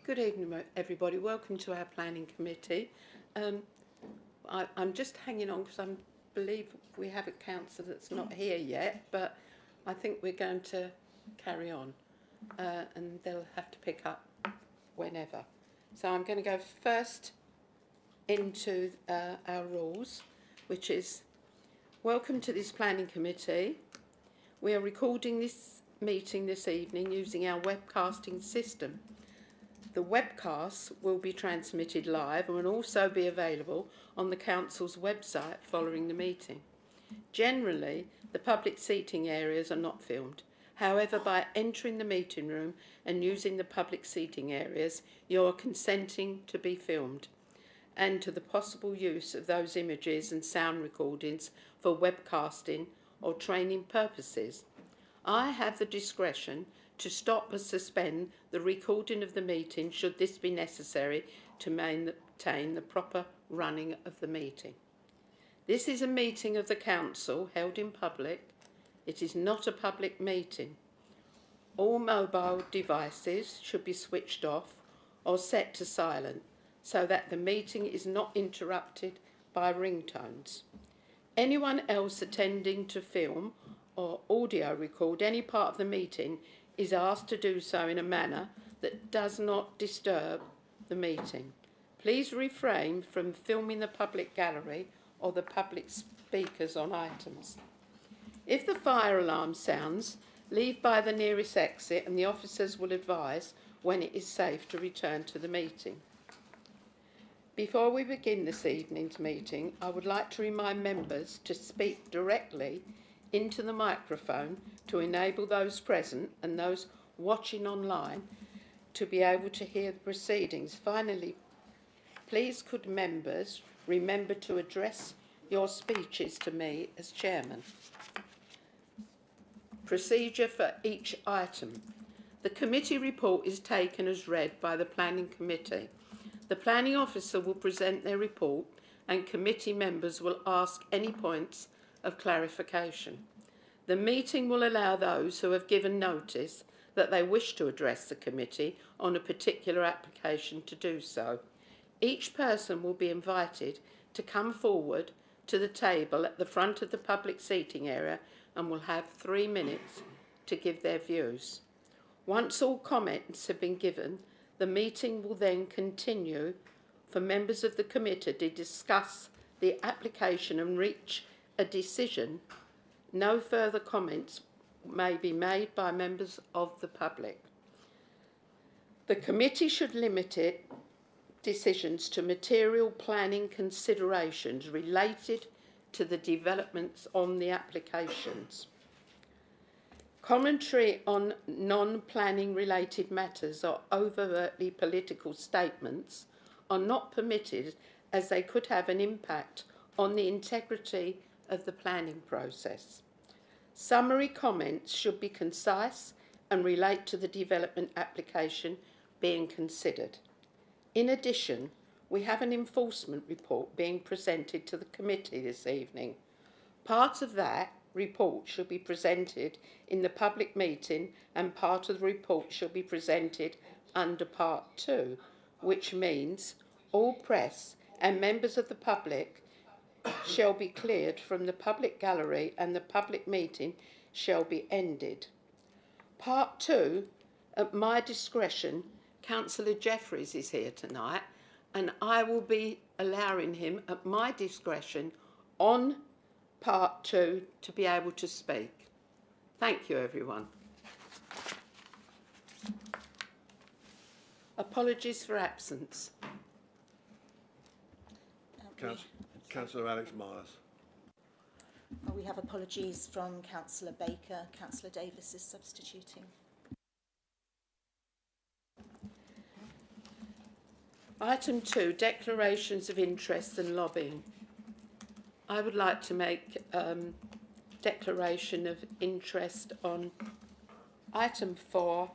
Good evening, everybody. Welcome to our planning committee. I'm just hanging on because I believe we have a councillor that's not here yet, but I think we're going to carry on and they'll have to pick up whenever. So I'm going to go first into our rules, which is welcome to this planning committee. We are recording this meeting this evening using our webcasting system. The webcast will be transmitted live and will also be available on the Council's website following the meeting. Generally, the public seating areas are not filmed. However, by entering the meeting room and using the public seating areas, you are consenting to be filmed and to the possible use of those images and sound recordings for webcasting or training purposes. I have the discretion to stop or suspend the recording of the meeting should this be necessary to maintain the proper running of the meeting. This is a meeting of the Council held in public. It is not a public meeting. All mobile devices should be switched off or set to silent so that the meeting is not interrupted by ringtones. Anyone else attending to film or audio record any part of the meeting is asked to do so in a manner that does not disturb the meeting. Please refrain from filming the public gallery or the public speakers on items. If the fire alarm sounds, leave by the nearest exit and the officers will advise when it is safe to return to the meeting. Before we begin this evening's meeting, I would like to remind members to speak directly into the microphone to enable those present and those watching online to be able to hear the proceedings. Finally, please could members remember to address your speeches to me as chairman. Procedure for each item. The committee report is taken as read by the planning committee. The planning officer will present their report and committee members will ask any points of clarification. The meeting will allow those who have given notice that they wish to address the committee on a particular application to do so. Each person will be invited to come forward to the table at the front of the public seating area and will have 3 minutes to give their views. Once all comments have been given, the meeting will then continue for members of the committee to discuss the application and reach a decision. No further comments may be made by members of the public. The committee should limit its decisions to material planning considerations related to the developments on the applications. Commentary on non-planning related matters or overtly political statements are not permitted as they could have an impact on the integrity of the planning process. Summary comments should be concise and relate to the development application being considered. In addition, we have an enforcement report being presented to the committee this evening. Part of that report should be presented in the public meeting and part of the report should be presented under part 2, which means all press and members of the public shall be cleared from the public gallery and the public meeting shall be ended. Part 2, at my discretion, Councillor Jeffries is here tonight and I will be allowing him at my discretion on part 2 to be able to speak. Thank you, everyone. Apologies for absence. Councillor Alex Myers. We have apologies from Councillor Baker. Councillor Davis is substituting. Item 2, declarations of interest and lobbying. I would like to make declaration of interest on item 4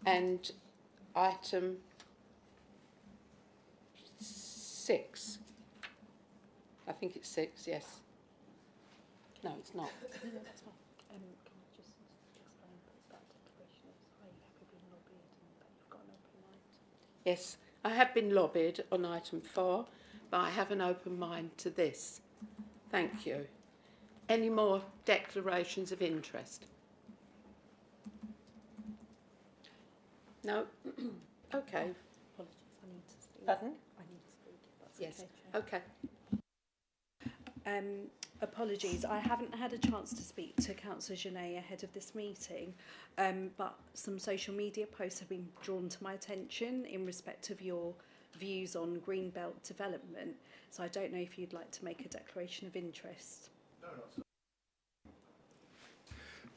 and item 6. I think it's 6, yes. No, it's not. Can I just explain that declaration is highly happy being lobbied and that you've got an Yes, I have been lobbied on item 4, but I have an open mind to this. Thank you. Any more declarations of interest? No? Okay. Apologies, I need to speak. Pardon? I need to speak, if that's Yes. okay, Chair. Okay. Apologies, I haven't had a chance to speak to Councillor Genet ahead of this meeting, but some social media posts have been drawn to my attention in respect of your views on Greenbelt development. So I don't know if you'd like to make a declaration of interest.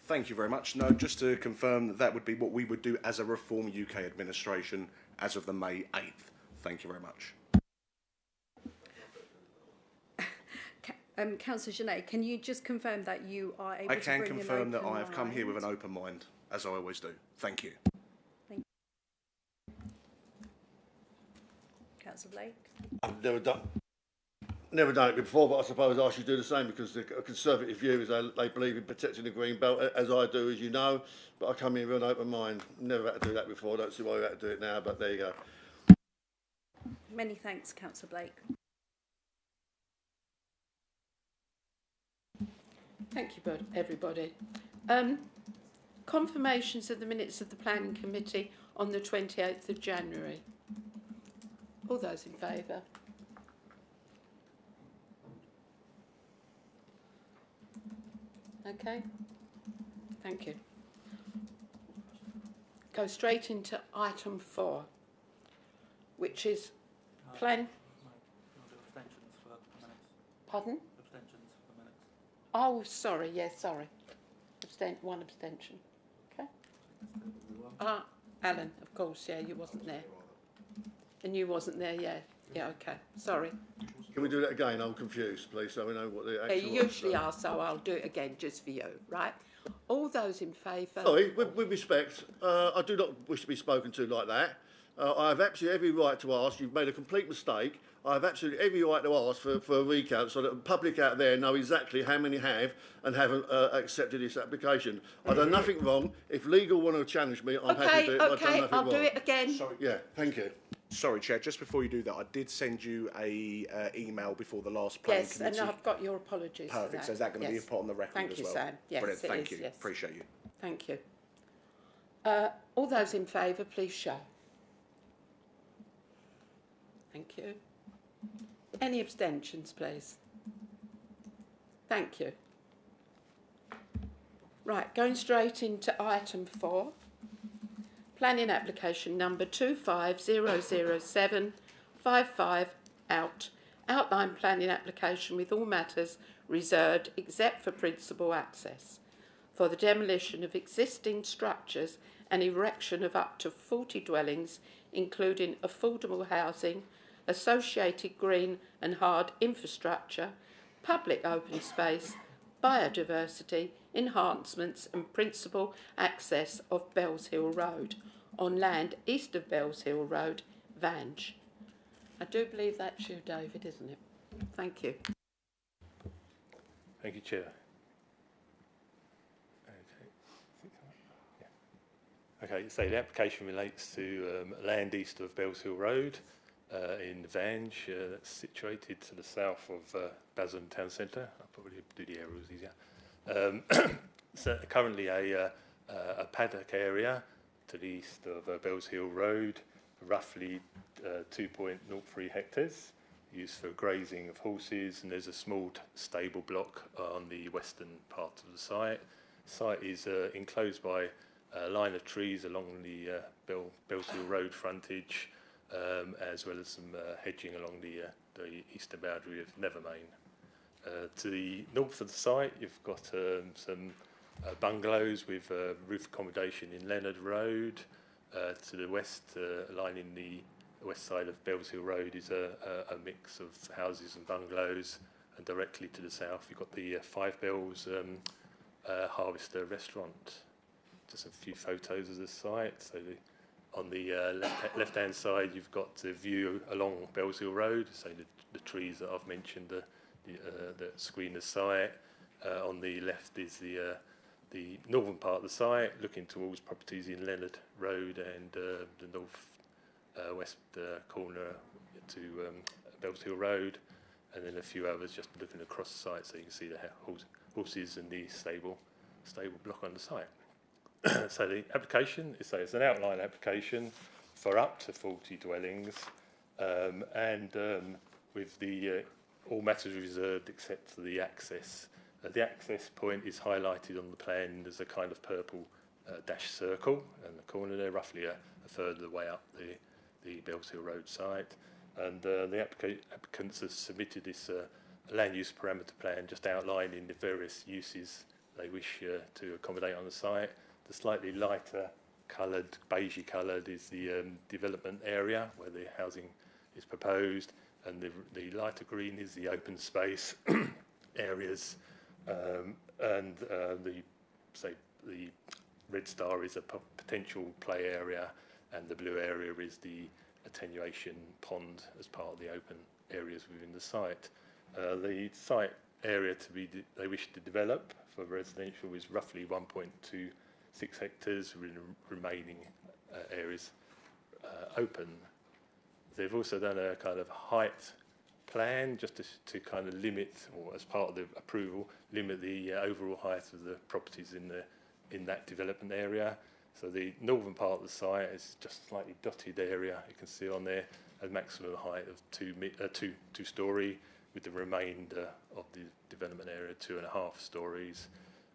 Thank you very much. No, just to confirm that would be what we would do as a Reform UK administration as of the May 8th. Thank you very much. Councillor Genet, can you just confirm that you are able I to can bring an confirm that open I have come here with an mind? open mind, as I always do. Thank you. Councillor Blake? I've never done it before, but I suppose I should do the same because the Conservative view is they believe in protecting the green belt, as I do, as you know. But I come here with an open mind. Never had to do that before. Don't see why we had to do it now, but there you go. Many thanks, Councillor Blake. Thank you, everybody. Confirmations of the minutes of the Planning Committee on the 28th of January. All those in favour? Okay. Thank you. Go straight into item 4, which is plan. Abstentions for the minutes. Pardon? Abstentions for the minutes. Oh, sorry. Yes, sorry. One abstention. Okay. Ah, Alan, of course. Yeah, you wasn't there. And you wasn't there. Yeah. Yeah. Okay. Sorry. Can we do that again? I'm confused, please, so we know what the Yeah, actual... you usually are, so I'll do it again just for you. Right. All those in favour? Sorry, with respect, I do not wish to be spoken to like that. I have absolutely every right to ask. You've made a complete mistake. I have absolutely every right to ask for a recount so that the public out there know exactly how many have and haven't accepted this application. I've done nothing wrong. If legal want to challenge me, I'm happy to do it. I've done Okay. nothing I'll wrong. do it again. Sorry, Yeah, thank you. sorry, Chair. Just before you do that, I did send you a email before the last planning Yes, committee. and I've got your apologies. for Perfect. that. So is that going to Yes. be put on the record Thank as you, well? Sam. Yes, Brilliant. it Thank is, you. yes. Appreciate you. Thank you. All those in favour, please show. Thank you. Any abstentions, please? Thank you. Right, going straight into item 4. Planning application number 2500755 out. Outline planning application with all matters reserved except for principal access for the demolition of existing structures and erection of up to 40 dwellings, including affordable housing, associated green and hard infrastructure, public open space, biodiversity, enhancements and principal access of Bells Hill Road on land east of Bells Hill Road, Vange. I do believe that's you, David, isn't it? Thank you. Thank you, Chair. Okay, so the application relates to land east of Bells Hill Road in Vange. That's situated to the south of Basildon Town Centre. I'll probably do the areas easier. So currently a paddock area to the east of Bells Hill Road, roughly 2.03 hectares, used for grazing of horses, and there's a small stable block on the western part of the site. The site is enclosed by a line of trees along the Bells Hill Road frontage, as well as some hedging along the eastern boundary of Nevermain. To the north of the site, you've got some bungalows with roof accommodation in Leonard Road. To the west, lining the west side of Bells Hill Road is a mix of houses and bungalows, and directly to the south you've got the Five Bells Harvester restaurant. Just a few photos of the site. So on the left-hand side you've got the view along Bells Hill Road, so the trees that I've mentioned that screen the site. On the left is the northern part of the site, looking towards properties in Leonard Road and the north west corner to Bells Hill Road, and then a few others just looking across the site so you can see the horses and the stable block on the site. So the application is it's an outline application for up to 40 dwellings, with the all matters reserved except for the access. The access point is highlighted on the plan as a kind of purple dash circle in the corner there, roughly a third of the way up the Bells Hill Road site. And the applicants have submitted this land use parameter plan just outlining the various uses they wish to accommodate on the site. The slightly lighter coloured, beigey coloured, is the development area where the housing is proposed, and the lighter green is the open space areas, and the red star is a potential play area, and the blue area is the attenuation pond as part of the open areas within the site. The site area they wish to develop for residential is roughly 1.26 hectares, with the remaining areas open. They've also done a kind of height plan just to kind of limit, or as part of the approval, limit the overall height of the properties in that development area. So the northern part of the site is just a slightly dotted area. You can see on there a maximum height of two story, with the remainder of the development area 2.5 stories.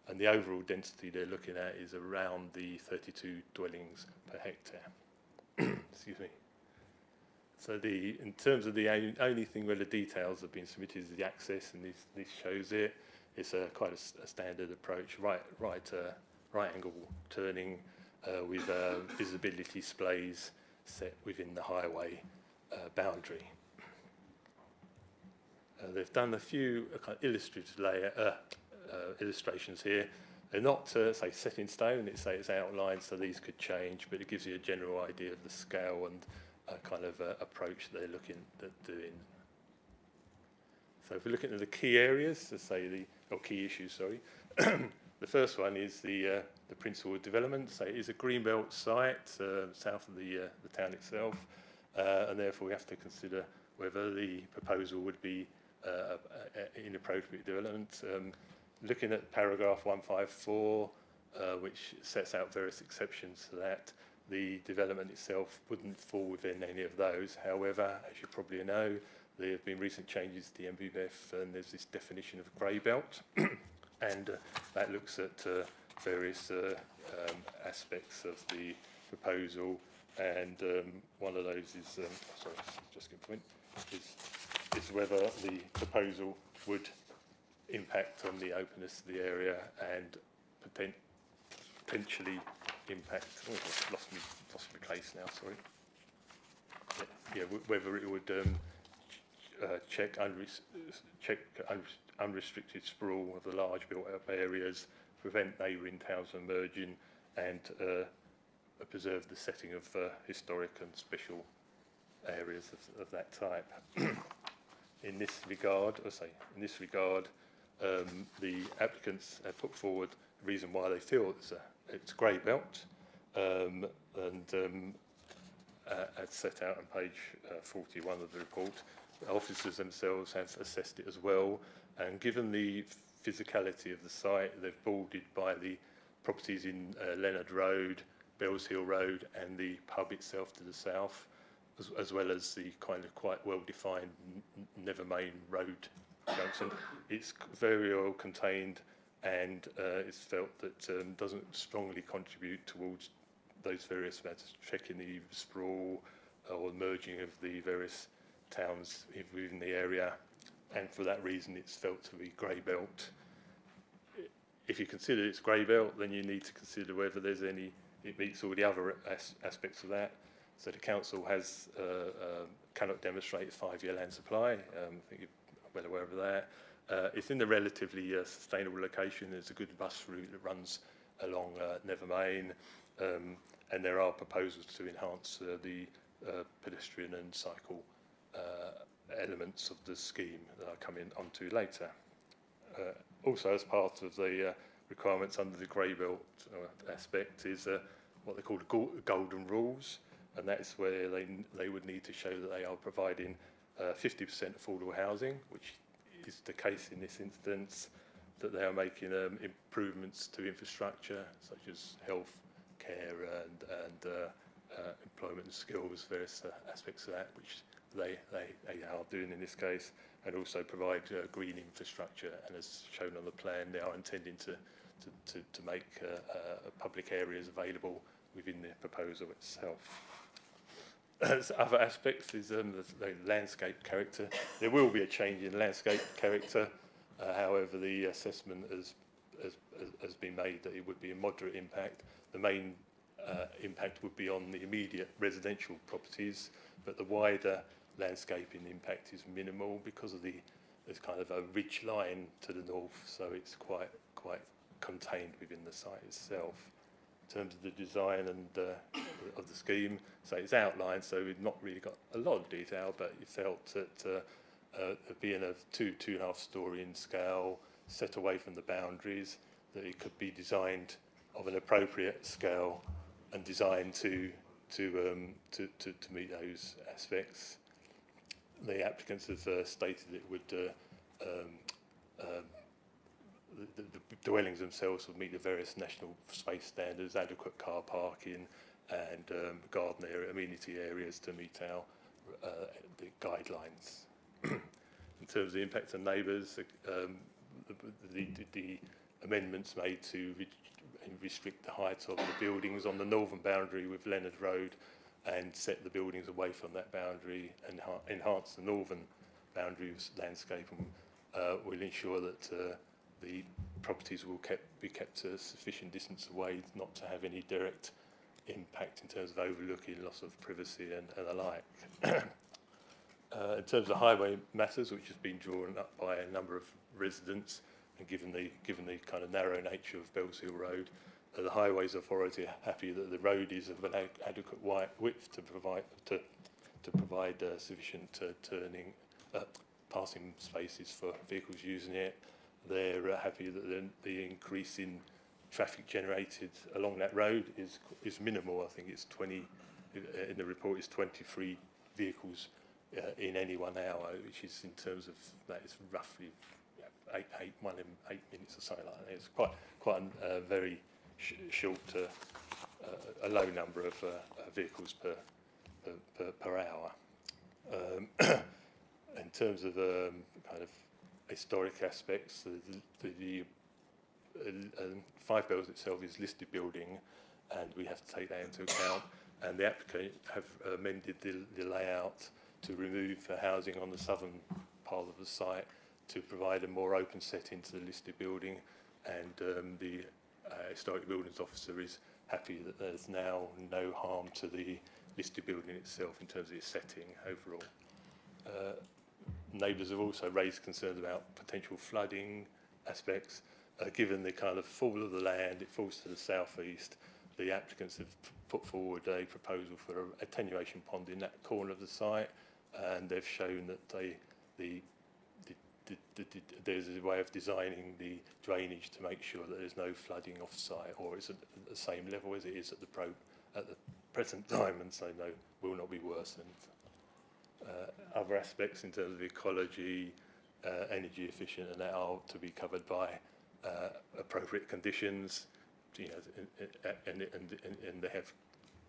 And the overall density they're looking at is around the 32 dwellings per hectare. Excuse me. So in terms of the only thing where the details have been submitted is the access, and this shows it. It's quite a standard approach, right angle turning with visibility displays set within the highway boundary. They've done a few kind of illustrative illustrations here. They're not say set in stone. It's outlined, so these could change, but it gives you a general idea of the scale and kind of approach they're looking at doing. So if we're looking at the key areas, key issues, sorry. The first one is the principal development. So it is a greenbelt site south of the town itself, and therefore we have to consider whether the proposal would be inappropriate development. Looking at paragraph 154, which sets out various exceptions to that, the development itself wouldn't fall within any of those. However, as you probably know, there have been recent changes to the MBBF, and there's this definition of grey belt, and that looks at various aspects of the proposal, and one of those is, is whether the proposal would impact on the openness of the area and potentially impact. Oh, I've lost my place now. Sorry. Yeah, whether it would check unrestricted sprawl of the large built-up areas, prevent neighbouring towns from merging, and preserve the setting of historic and special areas of that type. In this regard, the applicants have put forward the reason why they feel it's grey belt, and as set out on page 41 of the report. The officers themselves have assessed it as well, and given the physicality of the site, they've bordered by the properties in Leonard Road, Bells Hill Road, and the pub itself to the south, as well as the kind of quite well-defined Nevermain Road junction. It's very well contained, and it's felt that doesn't strongly contribute towards those various matters, checking the sprawl or merging of the various towns within the area, and for that reason it's felt to be grey belt. If you consider it's grey belt, then you need to consider whether it meets all the other aspects of that. So the council cannot demonstrate a 5-year land supply. I think you're well aware of that. It's in a relatively sustainable location. There's a good bus route that runs along Nevermain, and there are proposals to enhance the pedestrian and cycle elements of the scheme that I'll come on to later. Also, as part of the requirements under the grey belt aspect is what they call the golden rules. and that's where they would need to show that they are providing 50% affordable housing, which is the case in this instance, that they are making improvements to infrastructure such as health, care and employment and skills, various aspects of that, which they are doing in this case, and also provide green infrastructure. And as shown on the plan, they are intending to make public areas available within the proposal itself. As other aspects is the landscape character. There will be a change in landscape character. However, the assessment has been made that it would be a moderate impact. The main impact would be on the immediate residential properties, but the wider landscaping impact is minimal because of there's kind of a ridge line to the north, so it's quite contained within the site itself. In terms of the design and of the scheme, so it's outlined, so we've not really got a lot of detail, but you felt that being a 2.5 story in scale, set away from the boundaries, that it could be designed of an appropriate scale and designed to meet those aspects. The applicants have stated it would the dwellings themselves would meet the various national space standards, adequate car parking and garden area, amenity areas to meet our the guidelines. In terms of the impact on neighbours, the amendments made to restrict the height of the buildings on the northern boundary with Leonard Road and set the buildings away from that boundary and enhance the northern boundary landscape, and will ensure that the properties will be kept a sufficient distance away not to have any direct impact in terms of overlooking, loss of privacy and the like. In terms of highway matters, which has been drawn up by a number of residents, and given the kind of narrow nature of Bellshill Road, the Highways Authority are happy that the road is of an adequate width to provide sufficient turning passing spaces for vehicles using it. They're happy that the increase in traffic generated along that road is minimal. I think it's 20 in the report is 23 vehicles in any 1 hour, which is in terms of that is roughly 8 minutes or something like that. It's quite a very short, a low number of vehicles per hour. In terms of kind of historic aspects, the Five Bells itself is listed building, and we have to take that into account. And the applicant have amended the layout to remove the housing on the southern part of the site to provide a more open setting to the listed building, and the Historic Buildings Officer is happy that there's now no harm to the listed building itself in terms of its setting overall. Neighbours have also raised concerns about potential flooding aspects. Given the kind of fall of the land, it falls to the southeast. The applicants have put forward a proposal for an attenuation pond in that corner of the site, and they've shown that there's a way of designing the drainage to make sure that there's no flooding off-site, or it's at the same level as it is at the present time, and so no, will not be worsened. Other aspects in terms of ecology, energy efficient, and that are to be covered by appropriate conditions. You know, and they have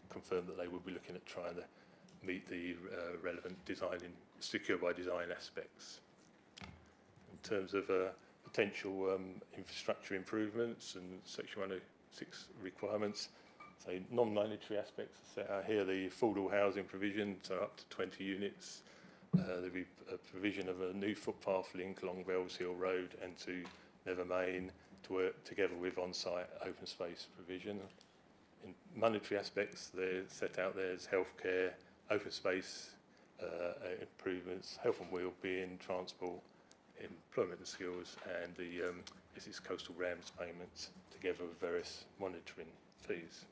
confirmed that they will be looking at trying to meet the relevant secure by design aspects. In terms of potential infrastructure improvements and Section 106 requirements, so non-monetary aspects are set out here. The affordable housing provision, so up to 20 units. There'll be a provision of a new footpath link along Bellshill Road and to Nethermain, to work together with on-site open space provision. In monetary aspects, they're set out there as healthcare, open space improvements, health and wellbeing, transport, employment and skills, and the Essex Coastal RAMS payments, together with various monitoring fees.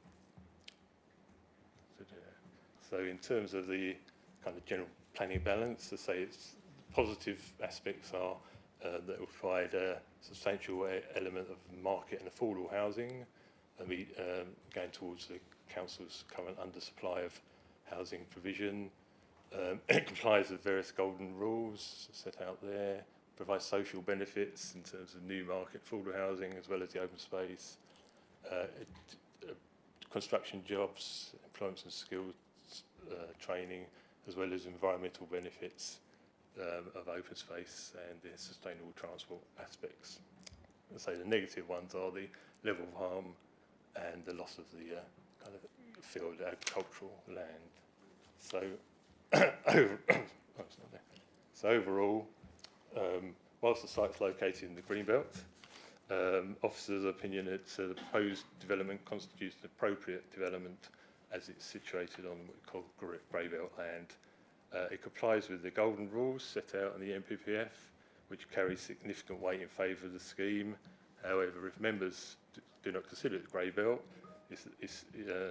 So in terms of the kind of general planning balance, to say its positive aspects are that will provide a substantial element of market and affordable housing, and going towards the council's current undersupply of housing provision. It complies with various golden rules set out there, provides social benefits in terms of new market affordable housing as well as the open space, construction jobs, employment and skills training, as well as environmental benefits of open space and the sustainable transport aspects. So the negative ones are the level of harm and the loss of the kind of field agricultural land. So, overall, whilst the site's located in the Greenbelt, officers' opinion it's the proposed development constitutes an appropriate development as it's situated on what we call Greybelt land. It complies with the golden rules set out in the NPPF, which carry significant weight in favour of the scheme. However, if members do not consider it Greybelt, it's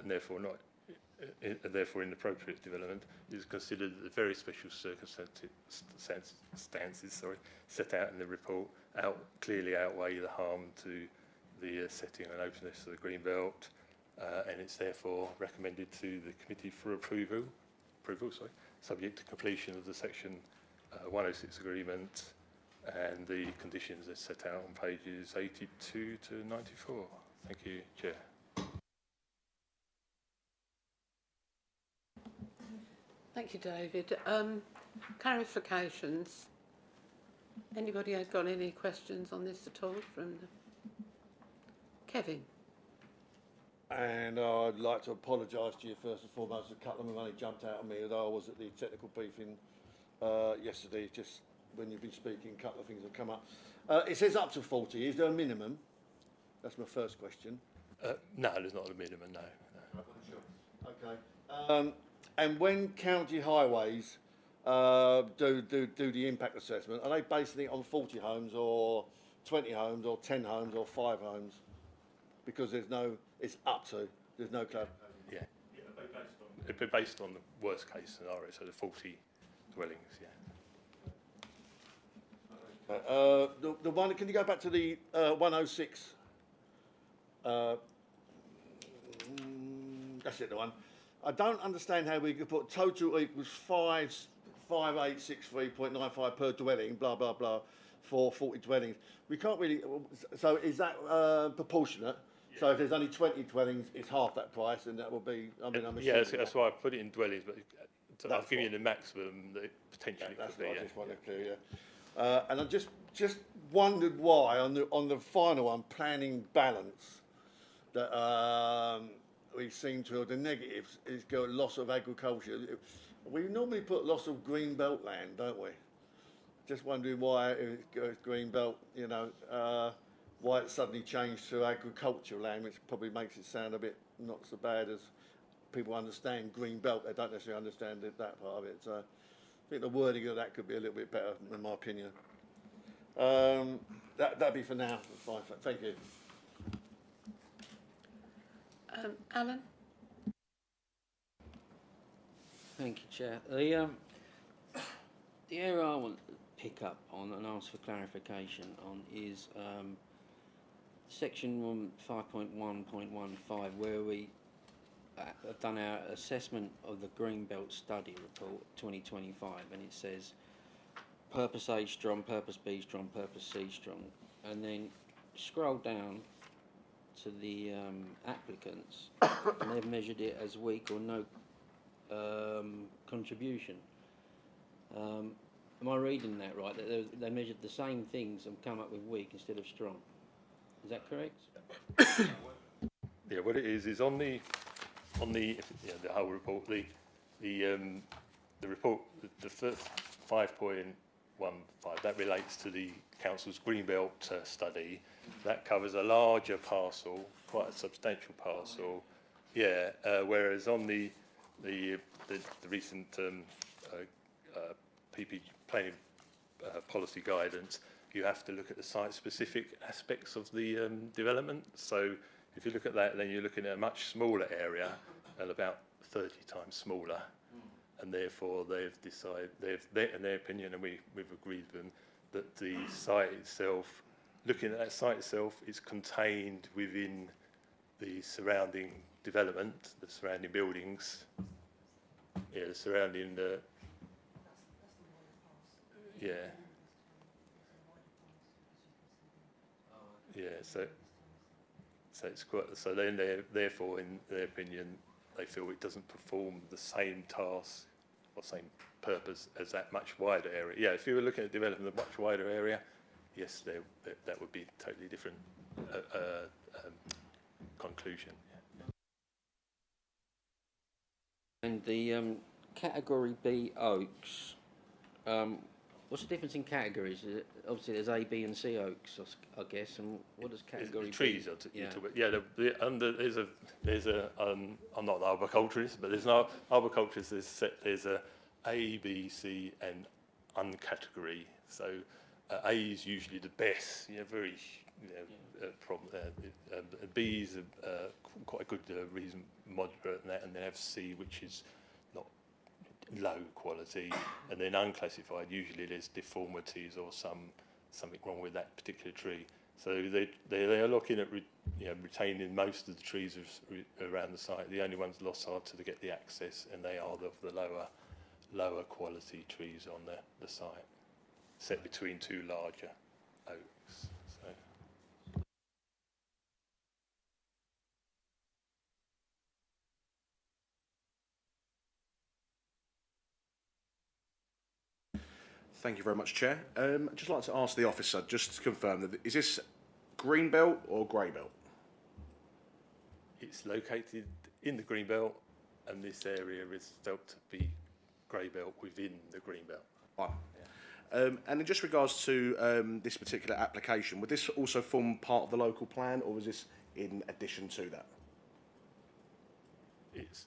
therefore inappropriate development, is considered that the very special circumstances set out in the report clearly outweigh the harm to the setting and openness of the Greenbelt, and it's therefore recommended to the committee for approval, subject to completion of the Section 106 agreement and the conditions are set out on pages 82 to 94. Thank you, Chair. Thank you, David. Clarifications. Anybody has got any questions on this at all from Kevin? And I'd like to apologise to you first and foremost. A couple of them only jumped out at me, although I was at the technical briefing yesterday. Just when you've been speaking, a couple of things have come up. It says up to 40. Is there a minimum? That's my first question. No, there's not a minimum, no. Okay. And when county highways do the impact assessment, are they basing it on 40 homes or 20 homes or 10 homes or 5 homes? Because it's up to, there's no clarity. Yeah, it'd be based on the worst case scenario, so the 40 dwellings, yeah. The one, can you go back to the 106? That's it, the one. I don't understand how we could put total equals 5863.95 per dwelling, blah, blah, blah, for 40 dwellings. We can't really, so is that proportionate? Yeah. So if there's only 20 dwellings, it's half that price, and that will be, I'm yeah, that's why I put it in dwellings, but I've given you the maximum that potentially that's could be. What I just wanted to clear, yeah. And I just wondered why on the final one, planning balance, that we seem to, the negatives is go loss of agriculture. We normally put loss of green belt land, don't we? Just wondering why it goes green belt, you know, why it suddenly changed to agricultural land, which probably makes it sound a bit not so bad as people understand green belt. They don't necessarily understand that part of it. So I think the wording of that could be a little bit better, in my opinion. That'd be for now. Fine. Thank you. Alan? Thank you, Chair. The area I want to pick up on and ask for clarification on is section 5.1.15, where we have done our assessment of the Greenbelt Study Report 2025, and it says purpose A strong, purpose B strong, purpose C strong, and then scroll down to the applicants, and they've measured it as weak or no contribution. Am I reading that right? That they measured the same things and come up with weak instead of strong. Is that correct? Yeah, what it is on the whole report, the report, the first 5.15 that relates to the council's Greenbelt study. That covers a larger parcel, quite a substantial parcel. Yeah, whereas on the recent PP planning policy guidance, you have to look at the site-specific aspects of the development. So if you look at that, then you're looking at a much smaller area and about 30 times smaller. And therefore, they've decided, in their opinion, and we've agreed with them, that the site itself, looking at that site itself, is contained within the surrounding development, the surrounding buildings. the surrounding. Yeah. Yeah. So it's quite. So then, therefore, in their opinion, they feel it doesn't perform the same task or same purpose as that much wider area. Yeah. If you were looking at developing a much wider area, yes, that would be a totally different conclusion. Yeah. And the category B oaks, what's the difference in categories? Is it, obviously, there's A, B, and C oaks, I guess. And what does category The trees B? are you talk about. Yeah, there's a I'm not an arboriculturist, but there's an arboriculturist. There's A, B, C, and uncategory. So A is usually the best. Very. B is quite a good reason moderate, and then have C, which is not low quality, and then unclassified. Usually there's deformities or something wrong with that particular tree. So they are looking at retaining most of the trees around the site. The only ones lost are to get the access, and they are the lower quality trees on the site, set between two larger oaks. So. Thank you very much, Chair. I'd just like to ask the officer, just to confirm, that is this green belt or grey belt? It's located in the green belt, and this area is felt to be grey belt within the green belt. Fine. Yeah. And in just regards to this particular application, would this also form part of the local plan, or was this in addition to that? It's,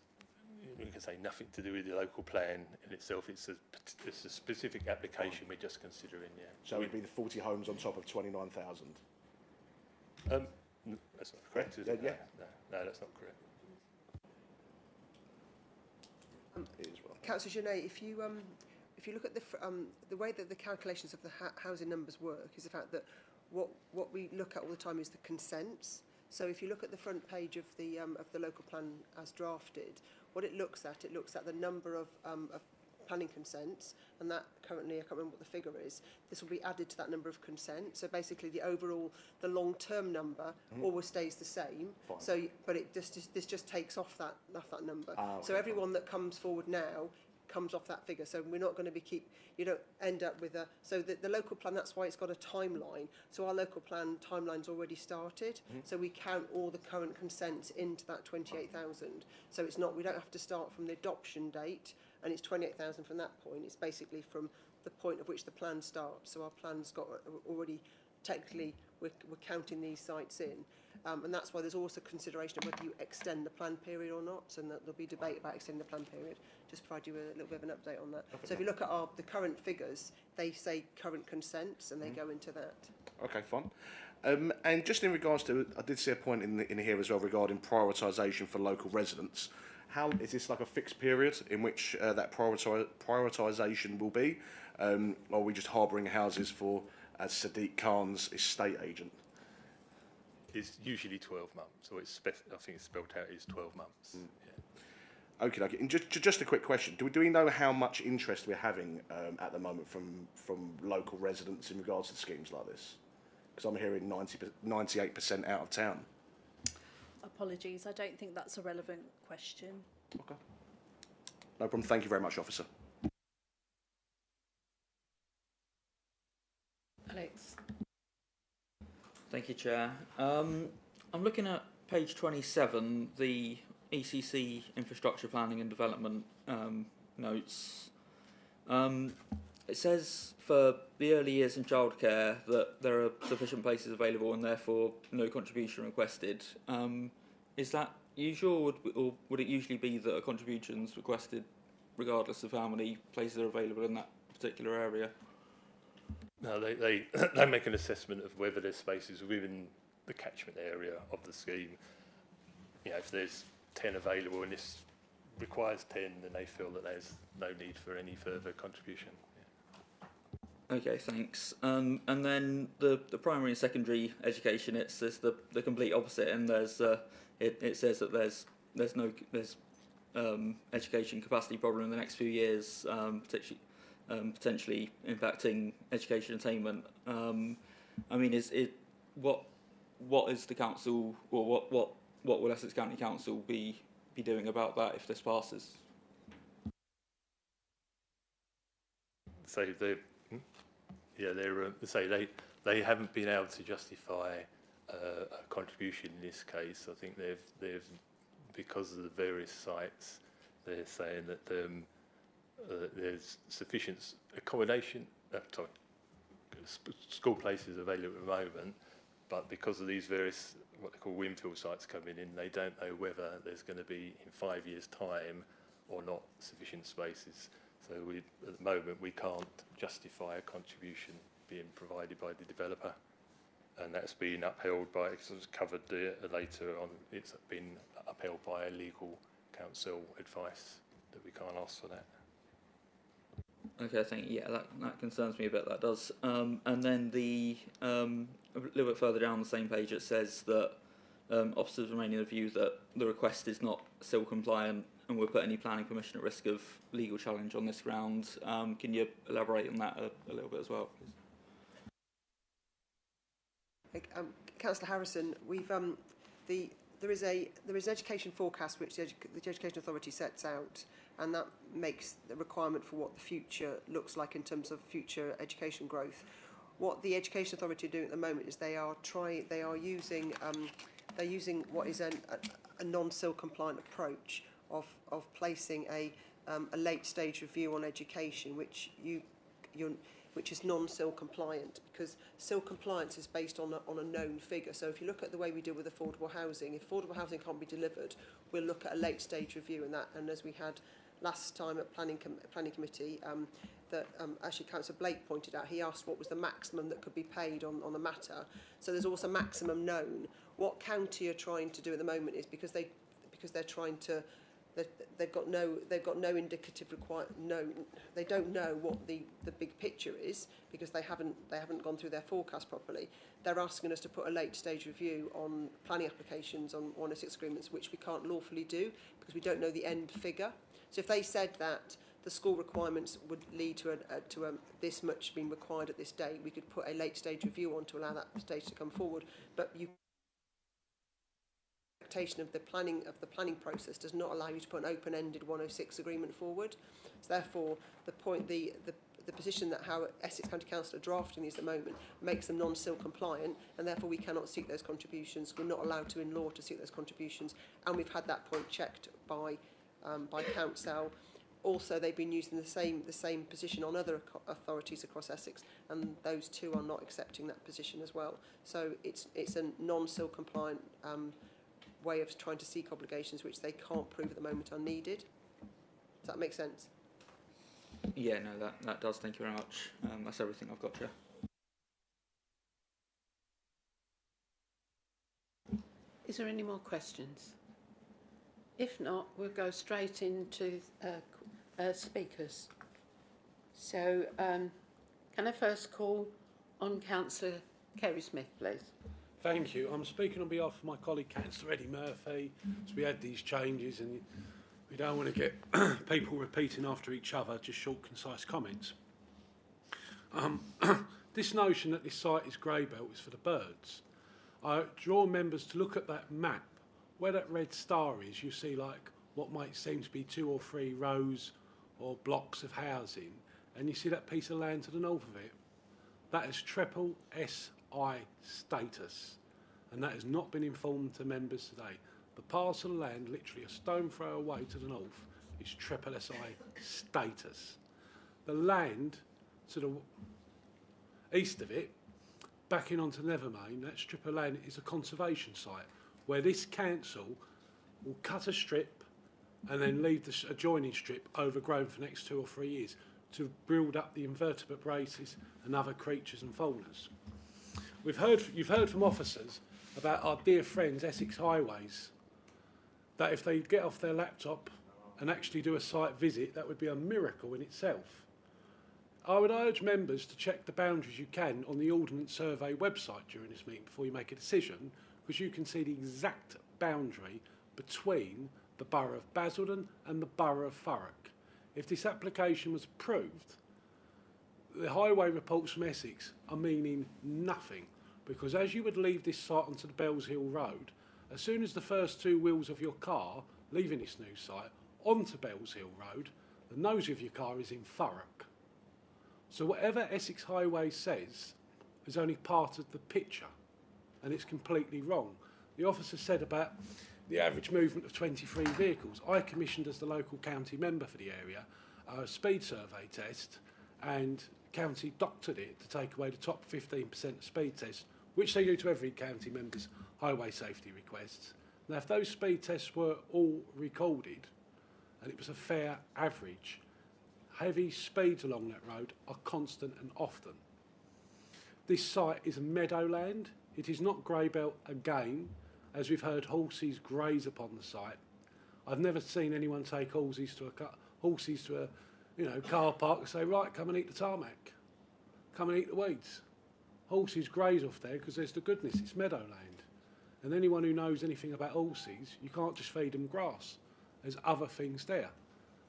we can say, nothing to do with the local plan in itself. It's a specific application we're just considering. Yeah. So it would be the 40 homes on top of 29,000. That's not correct, is it? Yeah. No, that's not correct. It is well. Councillor Genet, if you look at the way that the calculations of the housing numbers work is the fact that what we look at all the time is the consents. So if you look at the front page of the local plan as drafted, what it looks at the number of planning consents, and that currently, I can't remember what the figure is, this will be added to that number of consents. So basically the long-term number always stays the same. Fine. So, but this just takes off that number. Okay, so everyone that comes forward now comes off that figure. So we're not going to be you don't end up with so the local plan, that's why it's got a timeline. So our local plan timeline's already started. So we count all the current consents into that 28,000. So it's not, we don't have to start from the adoption date, and it's 28,000 from that point. It's basically from the point at which the plan starts. So our plan's got already, technically, we're counting these sites in. And that's why there's also consideration of whether you extend the plan period or not, and that there'll be debate about extending the plan period. Just provide you with a little bit of an update on that. Okay. So if you look at the current figures, they say current consents, and they go into that. Okay, fine. And just in regards to, I did see a point in here as well regarding prioritisation for local residents. How is this like a fixed period in which that prioritisation will be? Or are we just harbouring houses for Sadiq Khan's estate agent? It's usually 12 months, or I think it's spelled out as 12 months. Yeah. Okay. And just a quick question: Do we know how much interest we're having at the moment from local residents in regards to schemes like this? Because I'm hearing 98% out of town. Apologies, I don't think that's a relevant question. Okay. No problem. Thank you very much, officer. Alex. Thank you, Chair. I'm looking at page 27, the ECC Infrastructure Planning and Development notes. It says for the early years in childcare that there are sufficient places available and therefore no contribution requested. Is that usual, or would it usually be that a contribution is requested regardless of how many places are available in that particular area? No, they make an assessment of whether there's spaces within the catchment area of the scheme. If there's 10 available and this requires 10, then they feel that there's no need for any further contribution. Yeah. Okay, thanks. And then the primary and secondary education, it's the complete opposite, and there's it says that there's education capacity problem in the next few years, potentially impacting education attainment. I mean, what is the council, or what will Essex County Council be doing about that if this passes? So they haven't been able to justify a contribution in this case. I think they've because of the various sites, they're saying that there's sufficient accommodation, school places available at the moment, but because of these various what they call Winfield sites coming in, they don't know whether there's going to be in 5 years' time or not sufficient spaces. So at the moment we can't justify a contribution being provided by the developer, and that's been upheld by, because it was covered later on, it's been upheld by a legal counsel advice that we can't ask for that. Okay, I think that concerns me a bit. That does, and then a little bit further down the same page, it says that officers remain in the view that the request is not SIL compliant and will put any planning permission at risk of legal challenge on this ground. Can you elaborate on that a little bit as well, please? Councillor Harrison, we've there is an education forecast which the Education Authority sets out, and that makes the requirement for what the future looks like in terms of future education growth. What the Education Authority are doing at the moment is they are using what is a non-SIL compliant approach of placing a late stage review on education, which is non-SIL compliant, because SIL compliance is based on a known figure. So if you look at the way we deal with affordable housing, if affordable housing can't be delivered, we'll look at a late stage review, and as we had last time at planning committee, that actually Councillor Blake pointed out, he asked what was the maximum that could be paid on the matter. So there's also maximum known. What county are trying to do at the moment is because they're trying to, they've got no indicative they don't know what the big picture is, because they haven't gone through their forecast properly. They're asking us to put a late stage review on planning applications on 106 agreements, which we can't lawfully do because we don't know the end figure. So if they said that the school requirements would lead to this much being required at this date, we could put a late stage review on to allow that stage to come forward. But of the planning process does not allow you to put an open-ended 106 agreement forward. So therefore, the position that how Essex County Council are drafting these at the moment makes them non-SIL compliant, and therefore we cannot seek those contributions. We're not allowed to in law to seek those contributions, and we've had that point checked by Council. Also, they've been using the same position on other authorities across Essex, and those two are not accepting that position as well. So it's a non-SIL compliant way of trying to seek obligations which they can't prove at the moment are needed. Does that make sense? Yeah, no, that does. Thank you very much. That's everything I've got, Chair. Is there any more questions? If not, we'll go straight into speakers. So, can I first call on Councillor Kerry-Smith, please? Thank you. I'm speaking on behalf of my colleague, Councillor Eddie Murphy. So we had these changes, and we don't want to get people repeating after each other, just short, concise comments. This notion that this site is grey belt is for the birds. I draw members to look at that map. Where that red star is, you see like what might seem to be 2 or 3 rows or blocks of housing, and you see that piece of land to the north of it. That is triple SI status, and that has not been informed to members today. The parcel of land, literally a stone throw away to the north, is triple SI status. The land to the east of it, backing onto Nevermain, that strip of land is a conservation site where this council will cut a strip and then leave the adjoining strip overgrown for the next 2 or 3 years to build up the invertebrate races and other creatures and faunas. You've heard from officers about our dear friends Essex Highways, that if they get off their laptop and actually do a site visit, that would be a miracle in itself. I would urge members to check the boundaries you can on the Ordnance Survey website during this meeting before you make a decision, because you can see the exact boundary between the Borough of Basildon and the Borough of Thurrock. If this application was approved, the highway reports from Essex are meaning nothing, because as you would leave this site onto the Bells Hill Road, as soon as the first two wheels of your car leaving this new site onto Bells Hill Road, the nose of your car is in Thurrock. So whatever Essex Highway says is only part of the picture, and it's completely wrong. The officer said about the average movement of 23 vehicles. I commissioned, as the local county member for the area, a speed survey test, and county doctored it to take away the top 15% of speed tests, which they do to every county member's highway safety requests. Now, if those speed tests were all recorded, and it was a fair average, heavy speeds along that road are constant and often. This site is a meadowland. It is not grey belt again, as we've heard horses graze upon the site. I've never seen anyone take horses to a car park and say, right, come and eat the tarmac, come and eat the weeds. Horses graze off there because there's the goodness, it's meadowland. And anyone who knows anything about horses, you can't just feed them grass. There's other things there.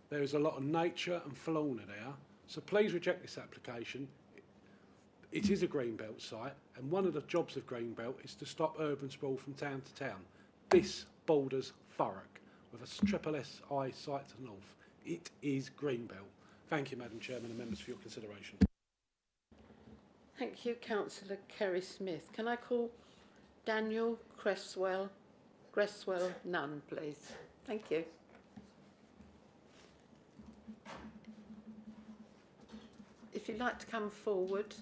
There's a lot of nature and fauna there. So please reject this application. It is a Greenbelt site, and one of the jobs of Greenbelt is to stop urban sprawl from town to town. This borders Thurrock with a triple SI site to the north. It is Greenbelt. Thank you, Madam Chairman and members, for your consideration. Thank you, Councillor Kerry-Smith. Can I call Daniel Cresswell Nunn, please? Thank you. If you'd like to come forward,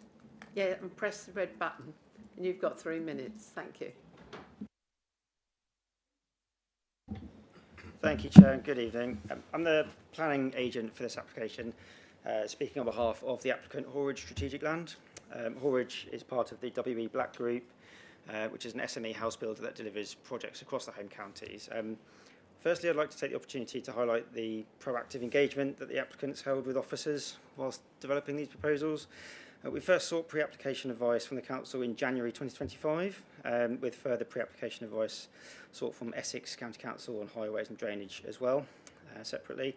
yeah, and press the red button, and you've got 3 minutes. Thank you. Thank you, Chair, and good evening. I'm the planning agent for this application, speaking on behalf of the applicant Horridge Strategic Land. Horridge is part of the WE Black Group, which is an SME house builder that delivers projects across the home counties. Firstly, I'd like to take the opportunity to highlight the proactive engagement that the applicants held with officers whilst developing these proposals. We first sought pre-application advice from the Council in January 2025, with further pre-application advice sought from Essex County Council on highways and drainage as well, separately.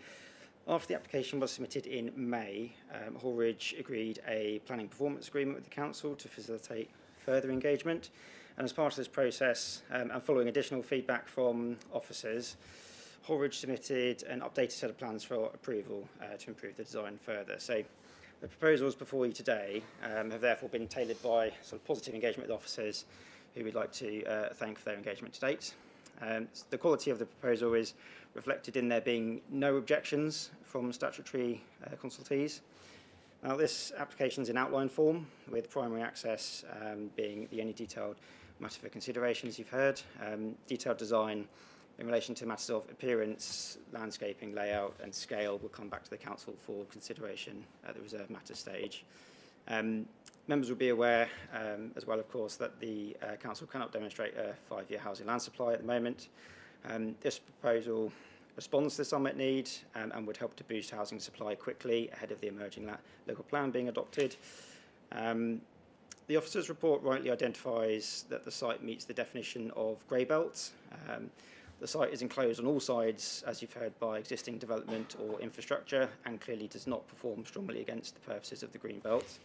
After the application was submitted in May, Horridge agreed a planning performance agreement with the Council to facilitate further engagement. And as part of this process, and following additional feedback from officers, Horridge submitted an updated set of plans for approval to improve the design further. So the proposals before you today have therefore been tailored by sort of positive engagement with officers who we'd like to thank for their engagement to date. The quality of the proposal is reflected in there being no objections from statutory consultees. Now, this application is in outline form, with primary access being the only detailed matter for consideration, as you've heard. Detailed design in relation to matters of appearance, landscaping, layout and scale will come back to the Council for consideration at the reserved matter stage. Members will be aware as well, of course, that the Council cannot demonstrate a 5-year housing land supply at the moment. This proposal responds to this unmet need and would help to boost housing supply quickly ahead of the emerging local plan being adopted. The officer's report rightly identifies that the site meets the definition of grey belt. The site is enclosed on all sides, as you've heard, by existing development or infrastructure and clearly does not perform strongly against the purposes of the green belt.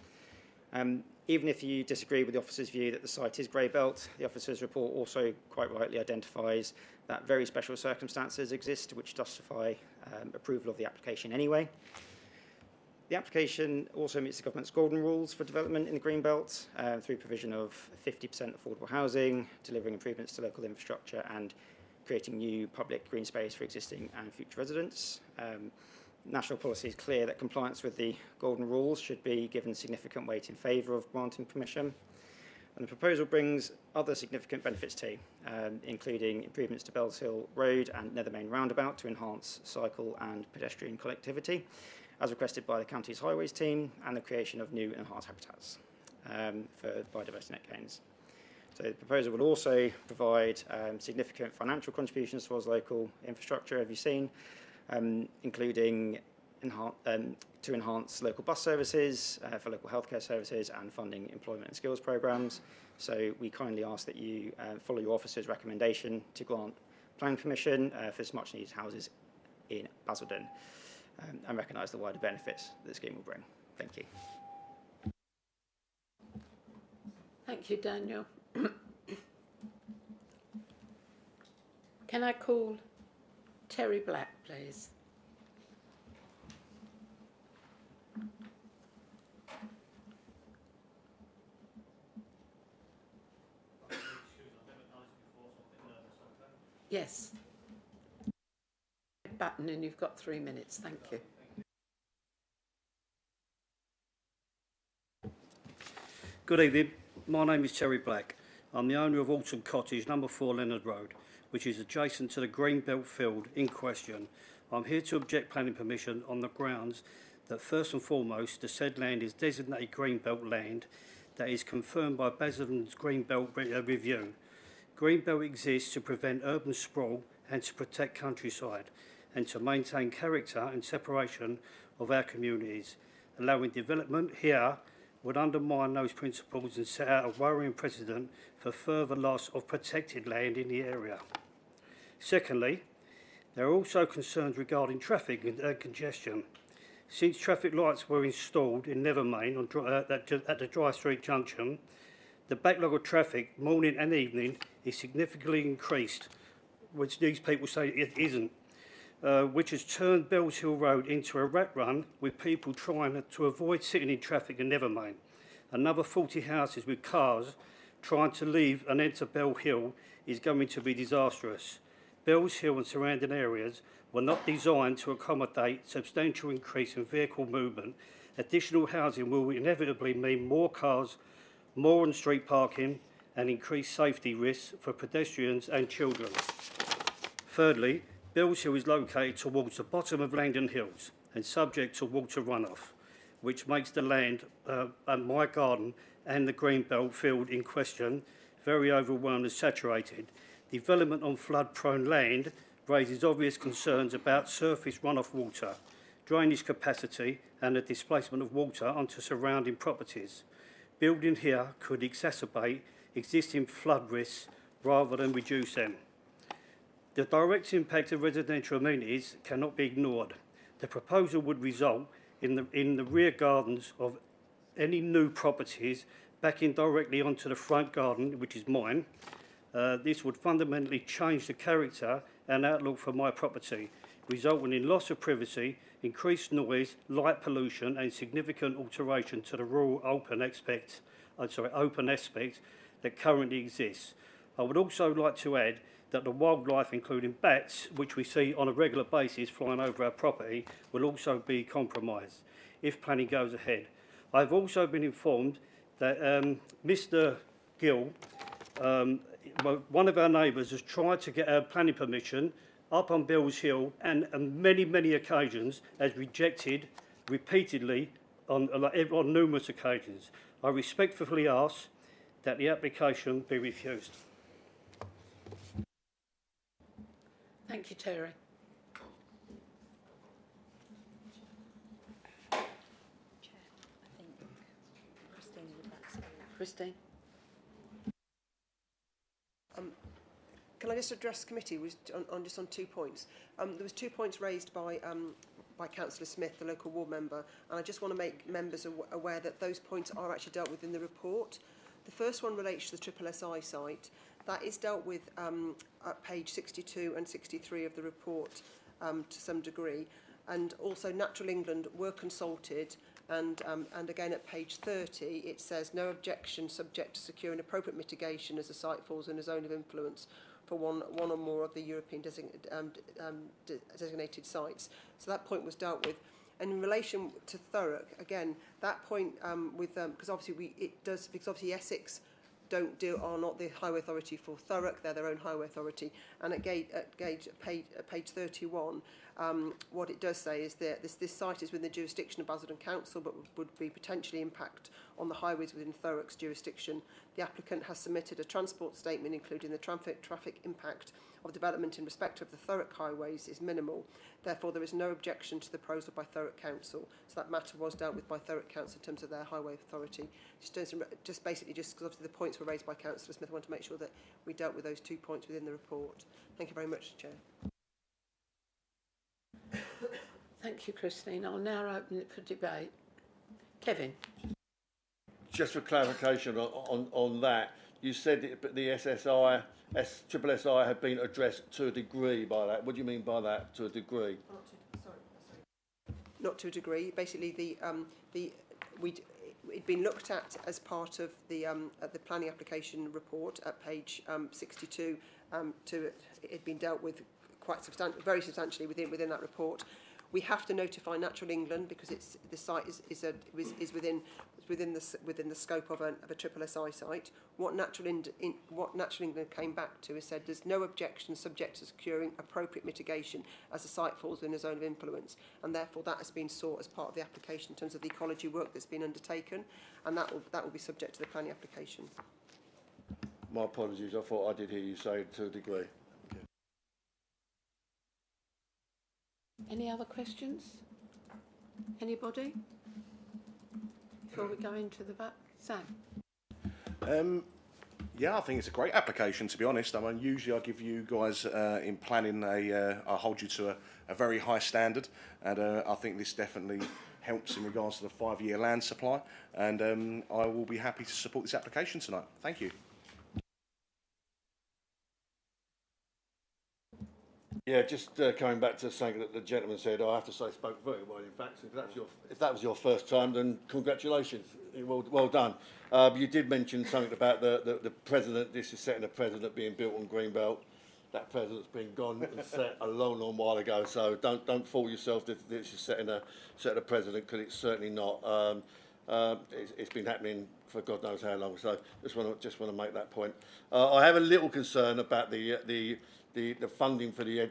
Even if you disagree with the officer's view that the site is grey belt, the officer's report also quite rightly identifies that very special circumstances exist which justify approval of the application anyway. The application also meets the government's golden rules for development in the green belt through provision of 50% affordable housing, delivering improvements to local infrastructure and creating new public green space for existing and future residents. National policy is clear that compliance with the golden rules should be given significant weight in favour of granting permission. And the proposal brings other significant benefits too, including improvements to Bells Hill Road and Nethermain Roundabout to enhance cycle and pedestrian connectivity, as requested by the county's highways team, and the creation of new enhanced habitats for biodiversity net gains. So the proposal will also provide significant financial contributions towards local infrastructure, as you've seen, including to enhance local bus services, for local healthcare services and funding employment and skills programmes. So we kindly ask that you follow your officer's recommendation to grant planning permission for some much needed houses in Basildon, and recognise the wider benefits that the scheme will bring. Thank you. Thank you, Daniel. Can I call Terry Black, please? Yes. Button, and you've got 3 minutes. Thank you. Good evening. My name is Terry Black. I'm the owner of Alton Cottage, number 4 Leonard Road, which is adjacent to the Greenbelt field in question. I'm here to object planning permission on the grounds that first and foremost the said land is designated Greenbelt land that is confirmed by Basildon's Greenbelt review. Greenbelt exists to prevent urban sprawl and to protect countryside and to maintain character and separation of our communities. Allowing development here would undermine those principles and set out a worrying precedent for further loss of protected land in the area. Secondly, there are also concerns regarding traffic and congestion. Since traffic lights were installed in Nethermain at the Dry Street junction, the backlog of traffic morning and evening is significantly increased, which these people say it isn't, which has turned Bells Hill Road into a rat run with people trying to avoid sitting in traffic in Nethermain. Another 40 houses with cars trying to leave and enter Bell Hill is going to be disastrous. Bells Hill and surrounding areas were not designed to accommodate substantial increase in vehicle movement. Additional housing will inevitably mean more cars, more on-street parking and increased safety risks for pedestrians and children. Thirdly, Bells Hill is located towards the bottom of Langdon Hills and subject to water runoff, which makes the land at my garden and the Greenbelt field in question very overwhelmed and saturated. Development on flood-prone land raises obvious concerns about surface runoff water, drainage capacity and the displacement of water onto surrounding properties. Building here could exacerbate existing flood risks rather than reduce them. The direct impact of residential amenities cannot be ignored. The proposal would result in the rear gardens of any new properties backing directly onto the front garden, which is mine. This would fundamentally change the character and outlook for my property, resulting in loss of privacy, increased noise, light pollution and significant alteration to the rural open aspect that currently exists. I would also like to add that the wildlife, including bats, which we see on a regular basis flying over our property, will also be compromised if planning goes ahead. I've also been informed that Mr. Gill, one of our neighbours, has tried to get our planning permission up on Bells Hill and on many occasions has rejected repeatedly on numerous occasions. I respectfully ask that the application be refused. Thank you, Terry. Chair, I think Christine would like to say that. Christine. Can I just address committee on 2 points? There was 2 points raised by Councillor Smith, the local ward member, and I just want to make members aware that those points are actually dealt with in the report. The first one relates to the SSSI site. That is dealt with at page 62 and 63 of the report to some degree, and also Natural England were consulted, and again at page 30 it says no objection subject to securing appropriate mitigation as the site falls in a zone of influence for one or more of the European designated sites. So that point was dealt with. And in relation to Thurrock, again, that point because obviously Essex are not the highway authority for Thurrock, they're their own highway authority. And at page 31, what it does say is that this site is within the jurisdiction of Basildon Council, but would be potentially impact on the highways within Thurrock's jurisdiction. The applicant has submitted a transport statement including the traffic impact of development in respect of the Thurrock highways is minimal. Therefore, there is no objection to the proposal by Thurrock Council. So that matter was dealt with by Thurrock Council in terms of their highway authority. Just basically, just because obviously the points were raised by Councillor Smith, I want to make sure that we dealt with those 2 points within the report. Thank you very much, Chair. Thank you, Christine. I'll now open it for debate. Kevin. Just for clarification on that, you said that the SSSI had been addressed to a degree by that. What do you mean by that, to a degree? Not to a degree. Basically, it'd been looked at as part of the planning application report at page 62. It'd been dealt with very substantially within that report. We have to notify Natural England because the site is within the scope of a triple SI site. What Natural England came back to is said there's no objection subject to securing appropriate mitigation as the site falls within a zone of influence, and therefore that has been sought as part of the application in terms of the ecology work that's been undertaken, and that will be subject to the planning application. My apologies. I thought I did hear you say to a degree. Any other questions? Anybody? Before we go into the vote, Sam. Yeah, I think it's a great application, to be honest. I mean, usually I give you guys in planning I hold you to a very high standard, and I think this definitely helps in regards to the 5-year land supply, and I will be happy to support this application tonight. Thank you. Yeah, just coming back to something that the gentleman said, I have to say spoke very well. In fact, if that was your first time, then congratulations, well done. You did mention something about the president. This is setting a precedent being built on Greenbelt. That precedent's been gone and set a long while ago. So don't fool yourself that this is setting a precedent, because it's certainly not. It's been happening for God knows how long. So just want to make that point. I have a little concern about the funding for the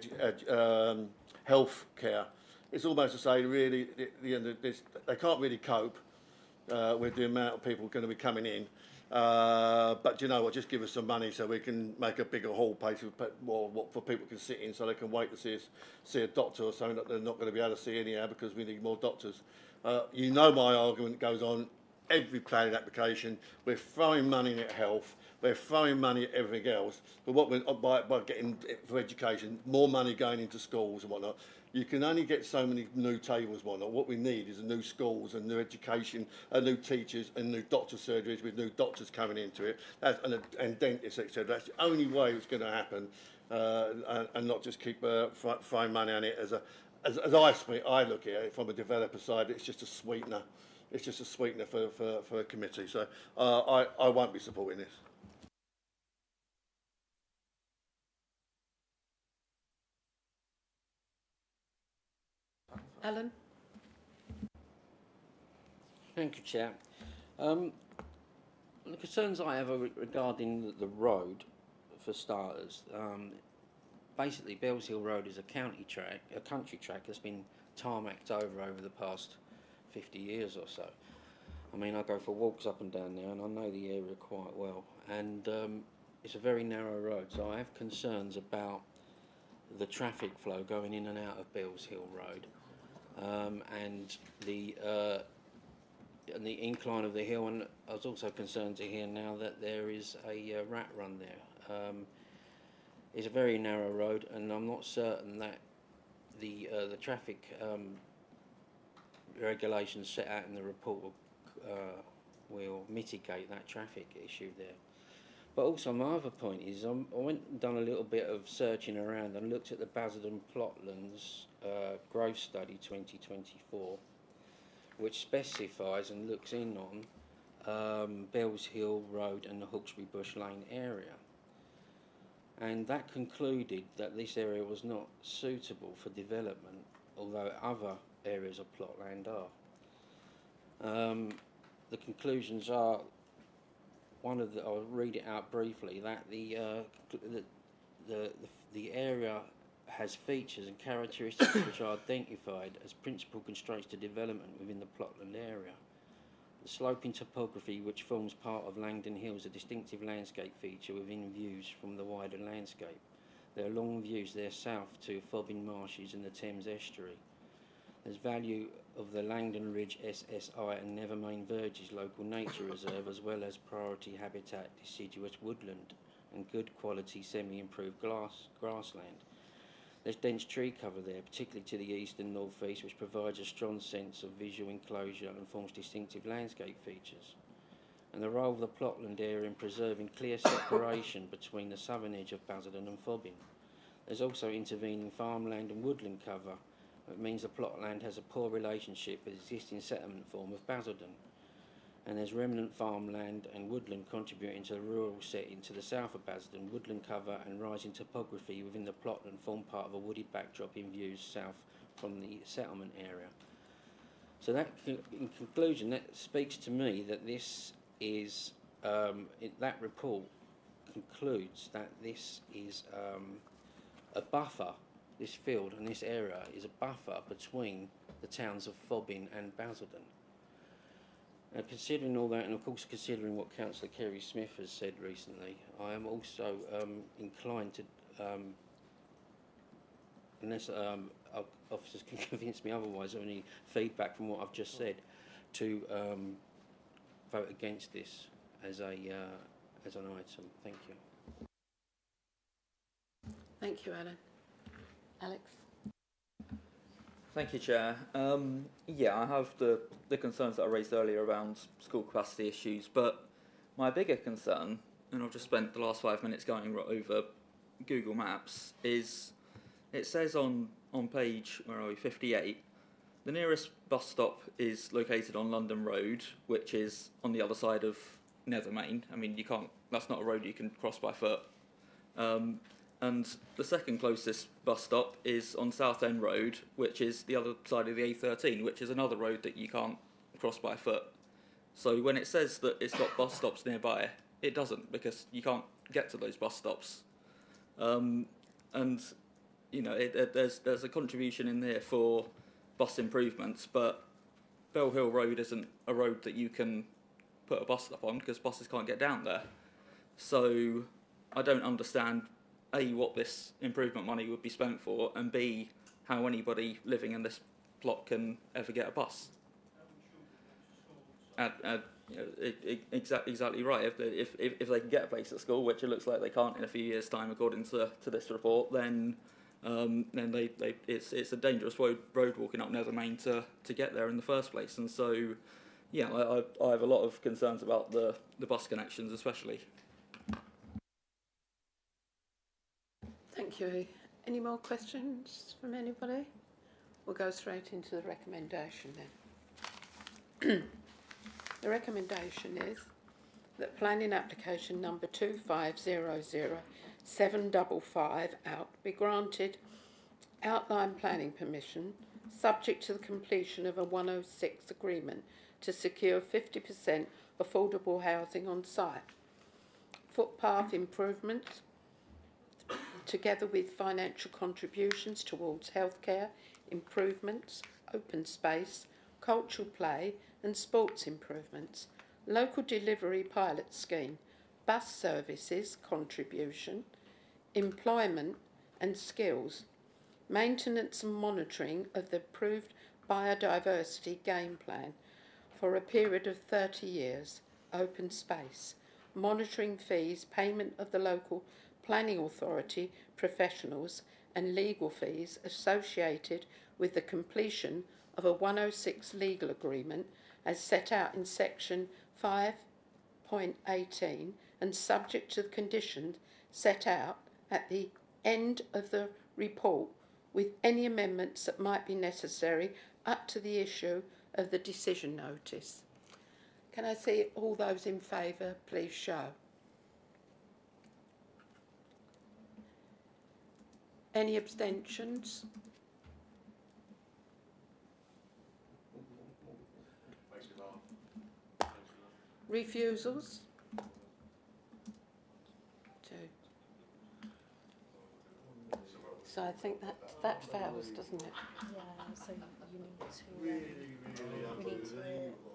health care. It's almost to say, really, they can't really cope with the amount of people going to be coming in. But you know what? Just give us some money so we can make a bigger hall place for people can sit in, so they can wait to see a doctor or something that they're not going to be able to see anyhow, because we need more doctors. You know my argument goes on every planning application. We're throwing money at health. We're throwing money at everything else, but by getting for education, more money going into schools and whatnot, you can only get so many new tables and whatnot. What we need is a new schools and new education, new teachers and new doctor surgeries with new doctors coming into it, and dentists, etc. That's the only way it's going to happen, and not just keep throwing money on it as I look at it from a developer side. It's just a sweetener. It's just a sweetener for a committee. So I won't be supporting this. Alan? Thank you, Chair. The concerns I have are regarding the road, for starters. Basically, Bells Hill Road is a country track that's been tarmacked over the past 50 years or so. I mean, I go for walks up and down there, and I know the area quite well. And it's a very narrow road, so I have concerns about the traffic flow going in and out of Bells Hill Road. And the incline of the hill, and I was also concerned to hear now that there is a rat run there. It's a very narrow road, and I'm not certain that the traffic regulations set out in the report will mitigate that traffic issue there. But also my other point is I went and done a little bit of searching around and looked at the Basildon Plotlands Growth Study 2024, which specifies and looks in on Bells Hill Road and the Hawkesbury Bush Lane area. And that concluded that this area was not suitable for development, although other areas of plot land are. The conclusions are, I'll read it out briefly, that the area has features and characteristics which are identified as principal constraints to development within the plotland area. The sloping topography which forms part of Langdon Hill is a distinctive landscape feature within views from the wider landscape. There are long views there south to Fobbing Marshes and the Thames Estuary. There's value of the Langdon Ridge SSI and Nevermain Verges Local Nature Reserve, as well as priority habitat deciduous woodland and good quality semi-improved grassland. There's dense tree cover there, particularly to the east and north-east, which provides a strong sense of visual enclosure and forms distinctive landscape features. And the role of the plotland area in preserving clear separation between the southern edge of Basildon and Fobbing. There's also intervening farmland and woodland cover. It means the plotland has a poor relationship with the existing settlement form of Basildon. And there's remnant farmland and woodland contributing to the rural setting to the south of Basildon. Woodland cover and rising topography within the plotland form part of a wooded backdrop in views south from the settlement area. So that, in conclusion, that speaks to me that this is, that report concludes that this is a buffer, this field and this area is a buffer between the towns of Fobbing and Basildon. Now, considering all that, and of course considering what Councillor Kerry Smith has said recently, I am also inclined to, unless officers can convince me otherwise, or any feedback from what I've just said, to vote against this as an item. Thank you. Thank you, Alan. Alex? Thank you, Chair. Yeah, I have the concerns that I raised earlier around school capacity issues, but my bigger concern, and I've just spent the last 5 minutes going over Google Maps, is it says on page, where are we, 58, the nearest bus stop is located on London Road, which is on the other side of Nethermain. I mean, you can't, that's not a road you can cross by foot. And the second closest bus stop is on Southend Road, which is the other side of the A13, which is another road that you can't cross by foot. So when it says that it's got bus stops nearby, it doesn't, because you can't get to those bus stops. And you know, there's a contribution in there for bus improvements, but Bell Hill Road isn't a road that you can put a bus stop on because buses can't get down there. So I don't understand, A, what this improvement money would be spent for, and B, how anybody living in this plot can ever get a bus. You know, exactly right. If they can get a place at school, which it looks like they can't in a few years' time, according to this report, then it's a dangerous road walking up Nethermain to get there in the first place. And so, yeah, I have a lot of concerns about the bus connections, especially. Thank you. Any more questions from anybody? We'll go straight into the recommendation then. The recommendation is that planning application number 2500755 out be granted outline planning permission subject to the completion of a 106 agreement to secure 50% affordable housing on site. Footpath improvements together with financial contributions towards healthcare improvements, open space, cultural play and sports improvements, local delivery pilot scheme, bus services contribution, employment and skills, maintenance and monitoring of the approved biodiversity game plan for a period of 30 years, open space, monitoring fees, payment of the local planning authority professionals and legal fees associated with the completion of a 106 legal agreement as set out in section 5.18 and subject to the conditions set out at the end of the report with any amendments that might be necessary up to the issue of the decision notice. Can I see all those in favour please show? Any abstentions? Refusals? 2. So I think that fails, doesn't it? Yeah, so you need to, we need to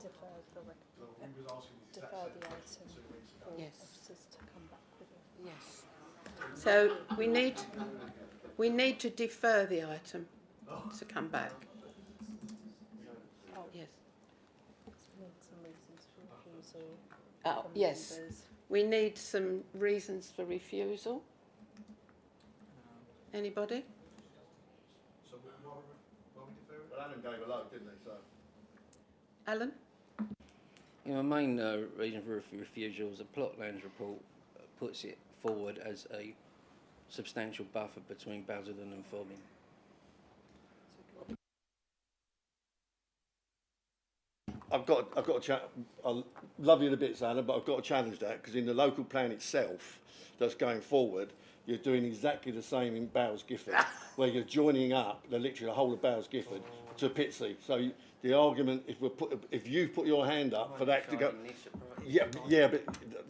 defer the item for Yes. officers to come back with it. Yes. So we need to defer the item to come back. Yes. Oh, yes. We need some reasons for refusal. Anybody? Well, Alan gave a load, didn't he? So. Alan? My main reason for refusal is the Plotlands report puts it forward as a substantial buffer between Basildon and Fobbing. I've got to I love you a bit, Alan, but I've got to challenge that because in the local plan itself that's going forward, you're doing exactly the same in Bowes Gifford, where you're joining up literally the whole of Bowes Gifford to Pitsea. So the argument, if you put your hand up for that to go,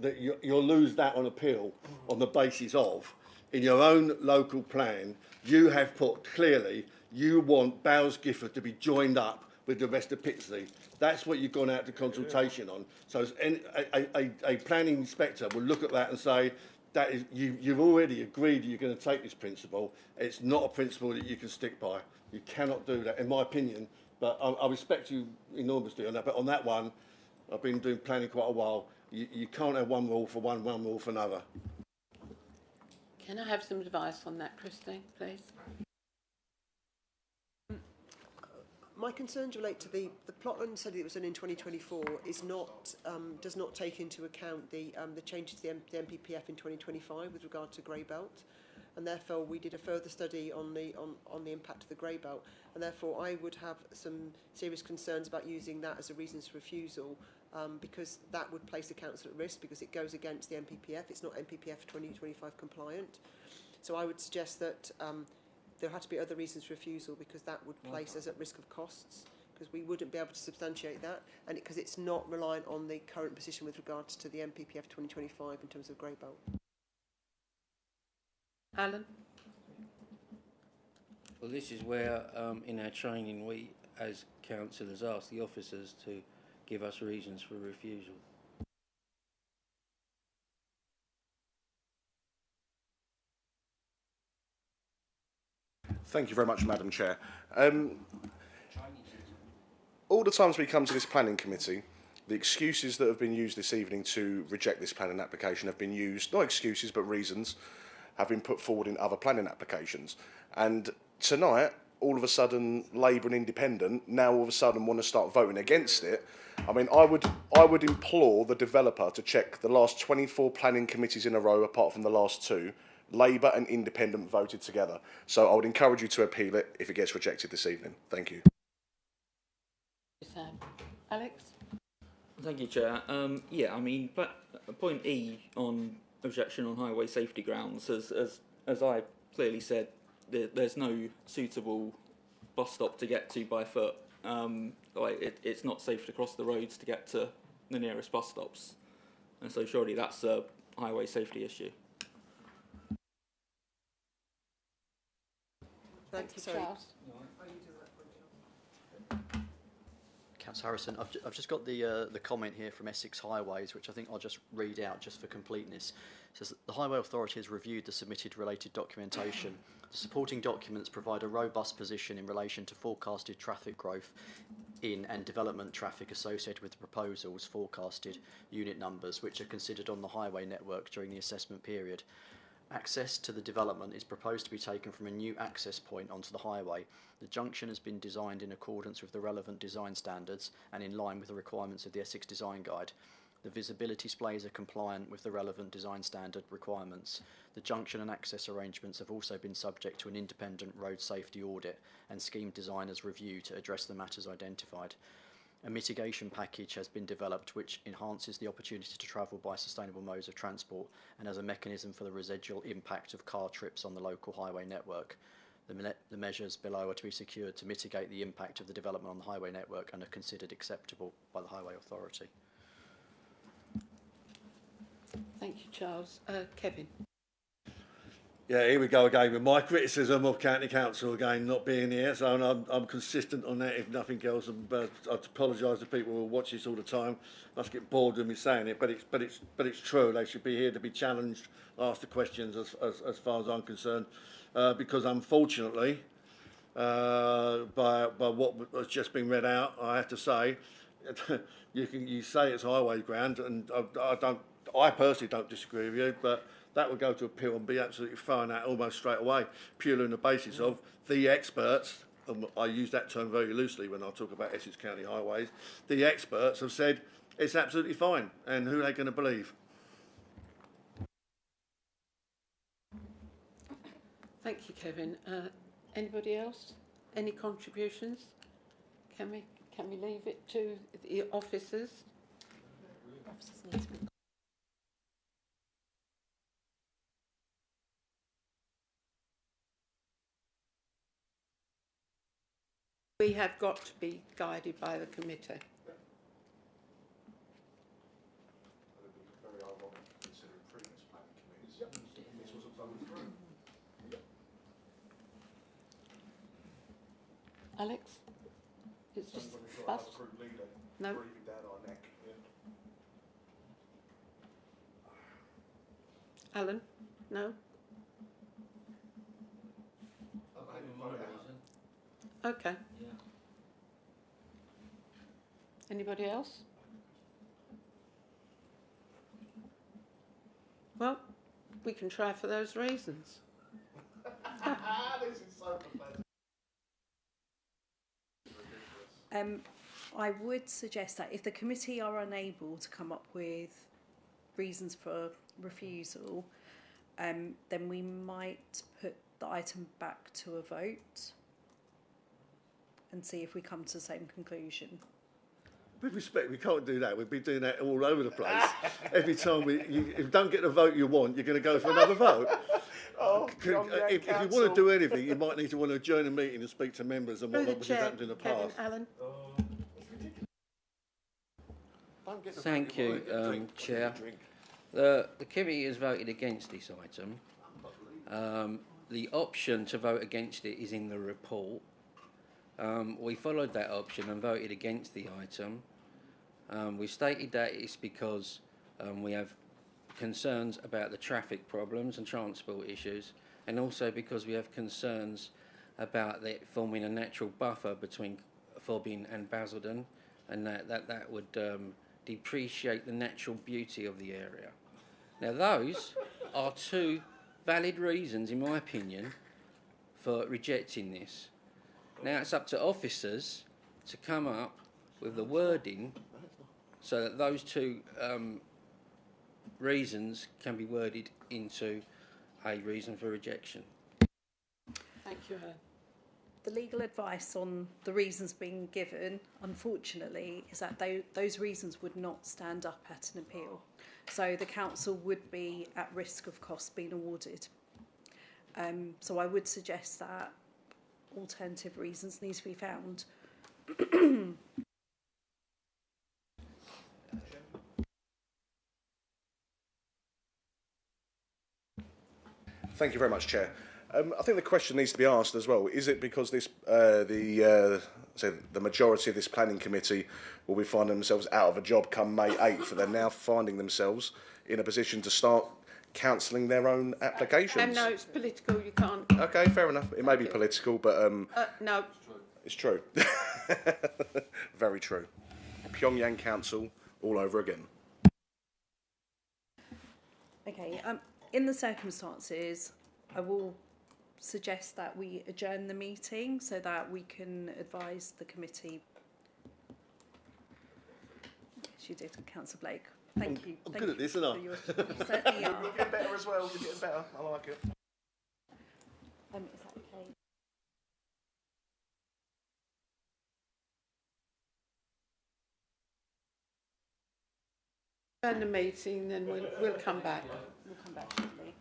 but you'll lose that on appeal on the basis of in your own local plan you have put clearly you want Bowes Gifford to be joined up with the rest of Pitsea. That's what you've gone out to consultation on. So a planning inspector will look at that and say, that is, you've already agreed you're going to take this principle. It's not a principle that you can stick by. You cannot do that, in my opinion. But I respect you enormously on that. But on that one, I've been doing planning quite a while. You can't have one rule for one rule for another. Can I have some advice on that, Christine, please? My concerns relate to the Plotland study that was done in 2024 is not does not take into account the changes to the MPPF in 2025 with regard to grey belt, and therefore we did a further study on the impact of the grey belt, and therefore I would have some serious concerns about using that as a reason for refusal, because that would place the council at risk because it goes against the MPPF. It's not MPPF 2025 compliant, so I would suggest that. There had to be other reasons for refusal because that would place us at risk of costs because we wouldn't be able to substantiate that and because it's not reliant on the current position with regards to the MPPF 2025 in terms of grey belt. Alan? Well, this is where in our training we as councillors ask the officers to give us reasons for refusal. Thank you very much, Madam Chair. All the times we come to this planning committee, the excuses that have been used this evening to reject this planning application have been used, not excuses, but reasons, have been put forward in other planning applications. And tonight, all of a sudden, Labour and Independent now all of a sudden want to start voting against it. I mean, I would implore the developer to check the last 24 planning committees in a row, apart from the last two. Labour and Independent voted together. So I would encourage you to appeal it if it gets rejected this evening. Thank you. Alex? Thank you, Chair. Yeah, I mean, point E on objection on highway safety grounds, as I clearly said, there's no suitable bus stop to get to by foot. It's not safe to cross the roads to get to the nearest bus stops. And so surely that's a highway safety issue. Thank you, Charles. Councillor Harrison, I've just got the comment here from Essex Highways, which I think I'll just read out just for completeness. It says that the Highway Authority has reviewed the submitted related documentation. The supporting documents provide a robust position in relation to forecasted traffic growth in and development traffic associated with the proposals forecasted unit numbers, which are considered on the highway network during the assessment period. Access to the development is proposed to be taken from a new access point onto the highway. The junction has been designed in accordance with the relevant design standards and in line with the requirements of the Essex Design Guide. The visibility displays are compliant with the relevant design standard requirements. The junction and access arrangements have also been subject to an independent road safety audit and scheme designers review to address the matters identified. A mitigation package has been developed which enhances the opportunity to travel by sustainable modes of transport and as a mechanism for the residual impact of car trips on the local highway network. The measures below are to be secured to mitigate the impact of the development on the highway network and are considered acceptable by the Highway Authority. Thank you, Charles. Kevin? Yeah, here we go again with my criticism of County Council again not being here. So I'm consistent on that, if nothing else. And I apologise to people who watch this all the time. Must get bored of me saying it, but it's true. They should be here to be challenged, asked the questions as far as I'm concerned, because unfortunately, by what has just been read out, I have to say, you say it's highway ground, and I personally don't disagree with you, but that would go to appeal and be absolutely thrown out almost straight away, purely on the basis of the experts, and I use that term very loosely when I talk about Essex County highways, the experts have said it's absolutely fine, and who are they going to believe? Thank you, Kevin. Anybody else? Any contributions? Can we leave it to the officers? Officers need to be We have got to be guided by the committee. Alex? It's just us? No? Alan? No? Okay. Yeah. Anybody else? Well, we can try for those reasons. This is so pathetic. I would suggest that if the committee are unable to come up with reasons for refusal, then we might put the item back to a vote and see if we come to the same conclusion. With respect, we can't do that. We'd be doing that all over the place. Every time if you don't get the vote you want, you're going to go for another vote. If you want to do anything, you might need to want to adjourn a meeting and speak to members and what has happened in the past. Alan? Thank you, Chair. The committee has voted against this item. The option to vote against it is in the report. We followed that option and voted against the item. We stated that it's because we have concerns about the traffic problems and transport issues, and also because we have concerns about it forming a natural buffer between Fobbing and Basildon, and that would depreciate the natural beauty of the area. Now, those are two valid reasons, in my opinion, for rejecting this. Now, it's up to officers to come up with the wording so that those two reasons can be worded into a reason for rejection. Thank you, Helen. The legal advice on the reasons being given, unfortunately, is that those reasons would not stand up at an appeal. So the council would be at risk of costs being awarded. So I would suggest that alternative reasons need to be found. Thank you very much, Chair. I think the question needs to be asked as well. Is it because this, the majority of this planning committee will be finding themselves out of a job come May 8th, and they're now finding themselves in a position to start cancelling their own applications? And no, it's political. You can't. Okay, fair enough. It may be political, but no, it's true. Very true. Pyongyang Council all over again. Okay. In the circumstances, I will suggest that we adjourn the meeting so that we can advise the committee. Yes, you did, Councillor Blake. Thank you. I'm Thank good at this, aren't I? you certainly are. You're getting better as well. You're getting better. I like it. Is that okay? Adjourn the meeting, then we'll come back. We'll come back shortly.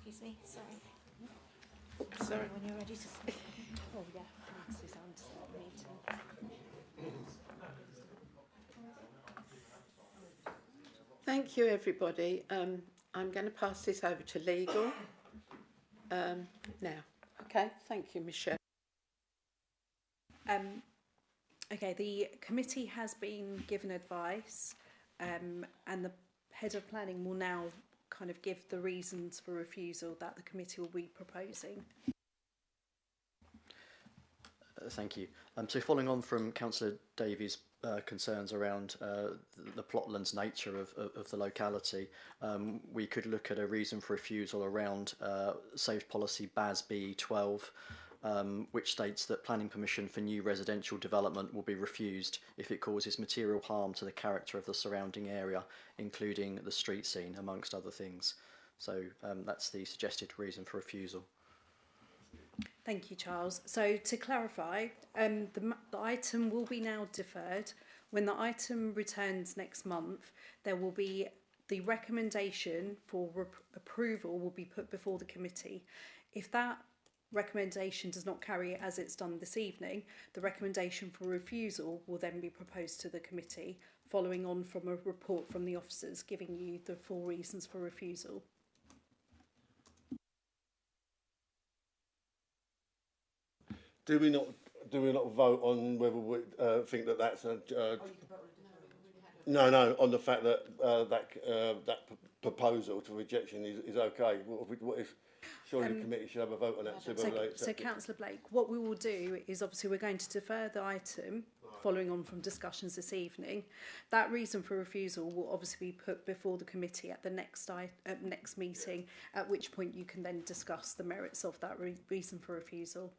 Excuse me, sorry. Sorry. When you're ready to speak. Oh yeah, thanks Suzanne to start the meeting. Thank you, everybody. I'm going to pass this over to legal now. Okay, thank you, Michelle. Okay, the committee has been given advice, and the head of planning will now kind of give the reasons for refusal that the committee will be proposing. Thank you. So following on from Councillor Davies' concerns around the plotlands nature of the locality, we could look at a reason for refusal around Safe Policy BAS B12, which states that planning permission for new residential development will be refused if it causes material harm to the character of the surrounding area, including the street scene, amongst other things. So that's the suggested reason for refusal. Thank you, Charles. So to clarify, the item will be now deferred. When the item returns next month, there will be the recommendation for approval will be put before the committee. If that recommendation does not carry as it's done this evening, the recommendation for refusal will then be proposed to the committee, following on from a report from the officers giving you the full reasons for refusal. Do we not vote on whether we think that that's a? No, on the fact that that proposal to rejection is okay. What if? Surely the committee should have a vote on that. So Councillor Blake, what we will do is obviously we're going to defer the item following on from discussions this evening. That reason for refusal will obviously be put before the committee at the next meeting, at which point you can then discuss the merits of that reason for refusal.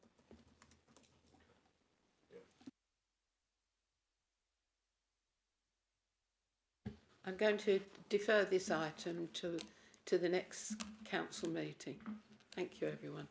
I'm going to defer this item to the next council meeting. Thank you, everyone.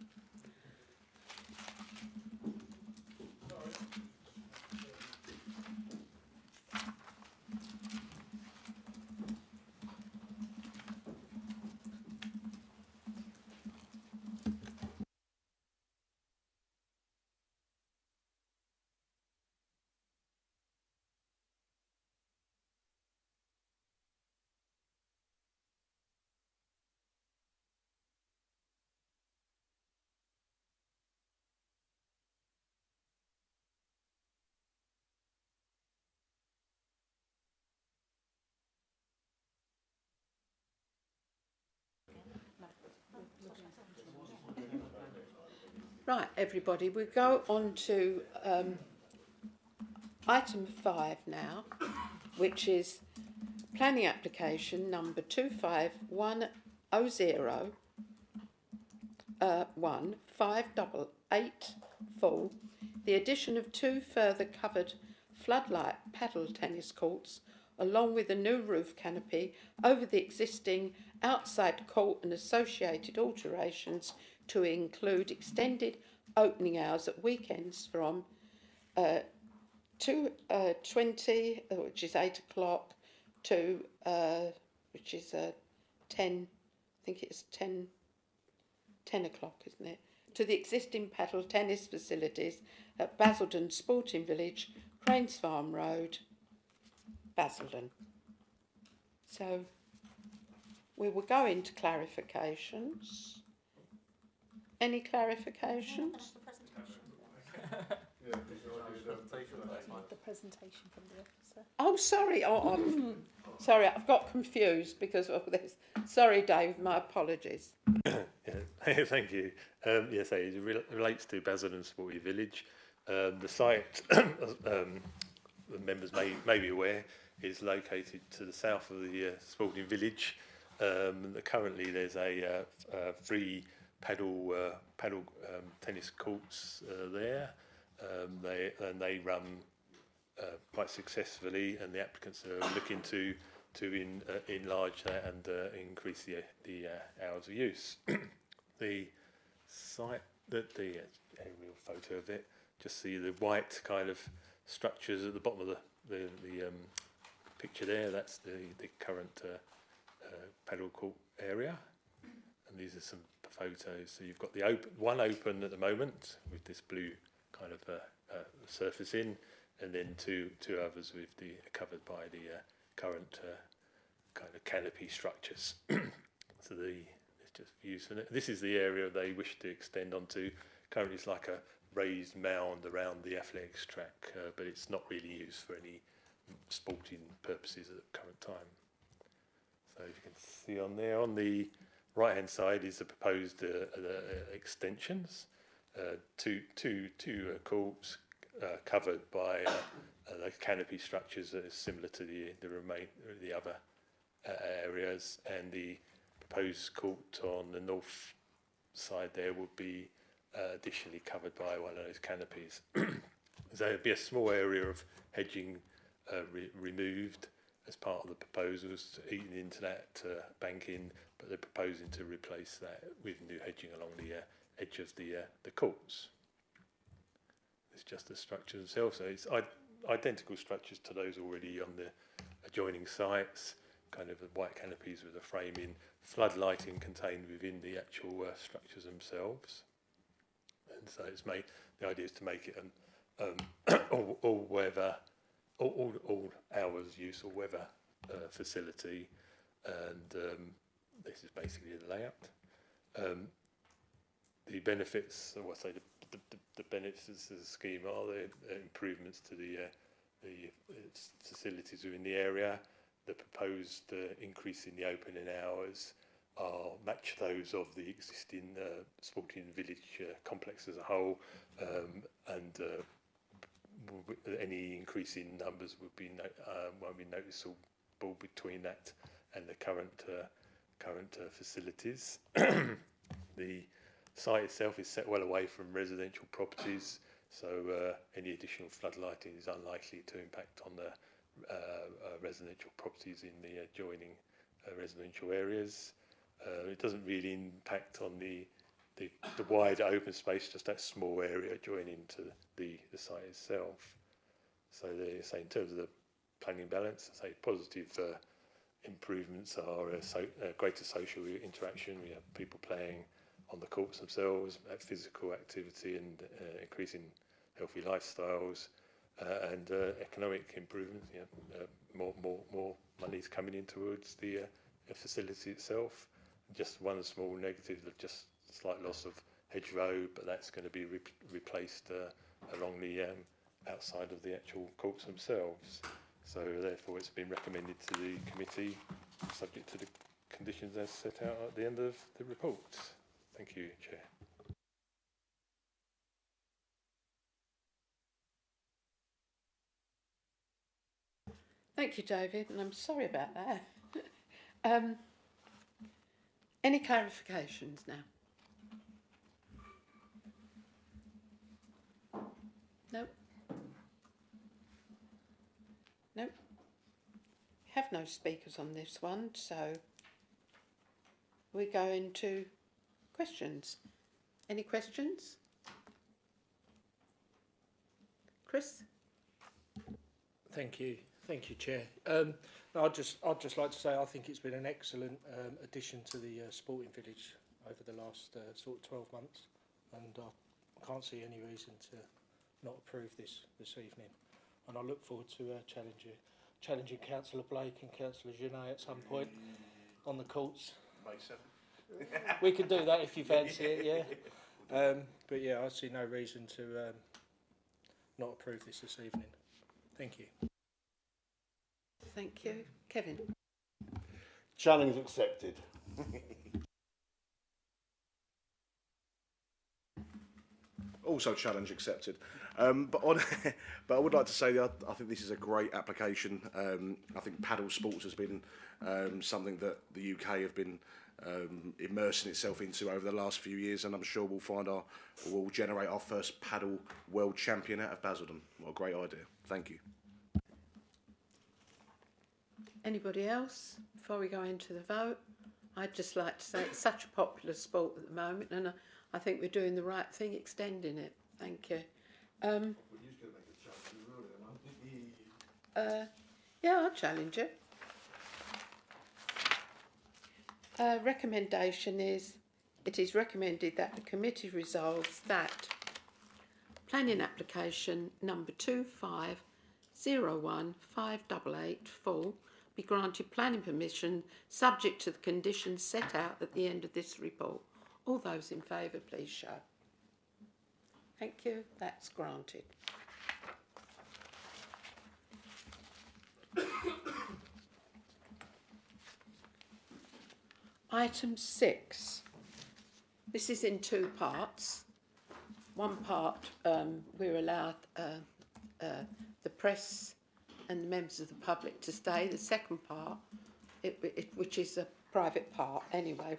Right, everybody, we go on to item 5 now, which is planning application number 25100 1588 the addition of 2 further covered floodlight paddle tennis courts, along with a new roof canopy over the existing outside court and associated alterations to include extended opening hours at weekends from 2:20, which is 8 o'clock, to which is 10. I think it's 10 o'clock, isn't it? To the existing paddle tennis facilities at Basildon Sporting Village, Cranes Farm Road, Basildon. So we will go into clarifications. Any clarifications? The presentation from the officer. Oh, sorry. Sorry, I've got confused because of this. Sorry, Dave. My apologies. Yeah, thank you. Yes, it relates to Basildon Sporting Village. The site, the members may be aware, is located to the south of the Sporting Village. Currently, there's a free paddle tennis courts there. They run quite successfully, and the applicants are looking to enlarge that and increase the hours of use. The site, the aerial photo of it, just see the white kind of structures at the bottom of the picture there. That's the current paddle court area, and these are some photos. So you've got the one open at the moment with this blue kind of surface in, and then two others with the covered by the current kind of canopy structures. So it's just views from it. This is the area they wish to extend onto. Currently, it's like a raised mound around the athletics track, but it's not really used for any sporting purposes at the current time. So you can see on there, on the right-hand side is the proposed extensions, two courts covered by the canopy structures that are similar to the other areas, and the proposed court on the north side there would be additionally covered by one of those canopies. So there'd be a small area of hedging removed as part of the proposals eaten into that banking, but they're proposing to replace that with new hedging along the edge of the courts. It's just the structure themselves, so it's identical structures to those already on the adjoining sites, kind of the white canopies with a framing, floodlighting contained within the actual structures themselves. And so the idea is to make it all weather, all hours use or weather facility, and this is basically the layout. The benefits, or I say the benefits of the scheme are the improvements to the facilities within the area. The proposed increase in the opening hours match those of the existing sporting village complex as a whole, and any increase in numbers won't be noticeable between that and the current facilities. The site itself is set well away from residential properties, so any additional floodlighting is unlikely to impact on the residential properties in the adjoining residential areas. It doesn't really impact on the wider open space, just that small area adjoining to the site itself. So they say in terms of the planning balance, I say positive improvements are greater social interaction. We have people playing on the courts themselves, physical activity, and increasing healthy lifestyles, and economic improvements. More money is coming in towards the facility itself. Just one small negative, just slight loss of hedgerow, but that's going to be replaced along the outside of the actual courts themselves. So therefore it's been recommended to the committee, subject to the conditions as set out at the end of the report. Thank you, Chair. Thank you, David, and I'm sorry about that. Any clarifications now? No? No? We have no speakers on this one, so we go into questions. Any questions? Chris? Thank you, Chair. I'd just like to say I think it's been an excellent addition to the sporting village over the last sort of 12 months, and I can't see any reason to not approve this evening. And I look forward to challenging Councillor Blake and Councillor Genet at some point on the courts. May 7th. We can do that if you fancy it, yeah. But yeah, I see no reason to not approve this evening. Thank you. Thank you. Kevin? Challenge accepted. Also challenge accepted. But I would like to say that I think this is a great application. I think paddle sports has been something that the UK have been immersing itself into over the last few years, and I'm sure we'll generate our first paddle world champion out of Basildon. What a great idea. Thank you. Anybody else? Before we go into the vote, I'd just like to say it's such a popular sport at the moment, and I think we're doing the right thing extending it. Thank you. Yeah, I'll challenge it. Recommendation is it is recommended that the committee resolves that planning application number 2501588 be granted planning permission subject to the conditions set out at the end of this report. All those in favour, please show. Thank you. That's granted. Item 6. This is in two parts. One part, we're allowed the press and the members of the public to stay. The second part, which is a private part anyway,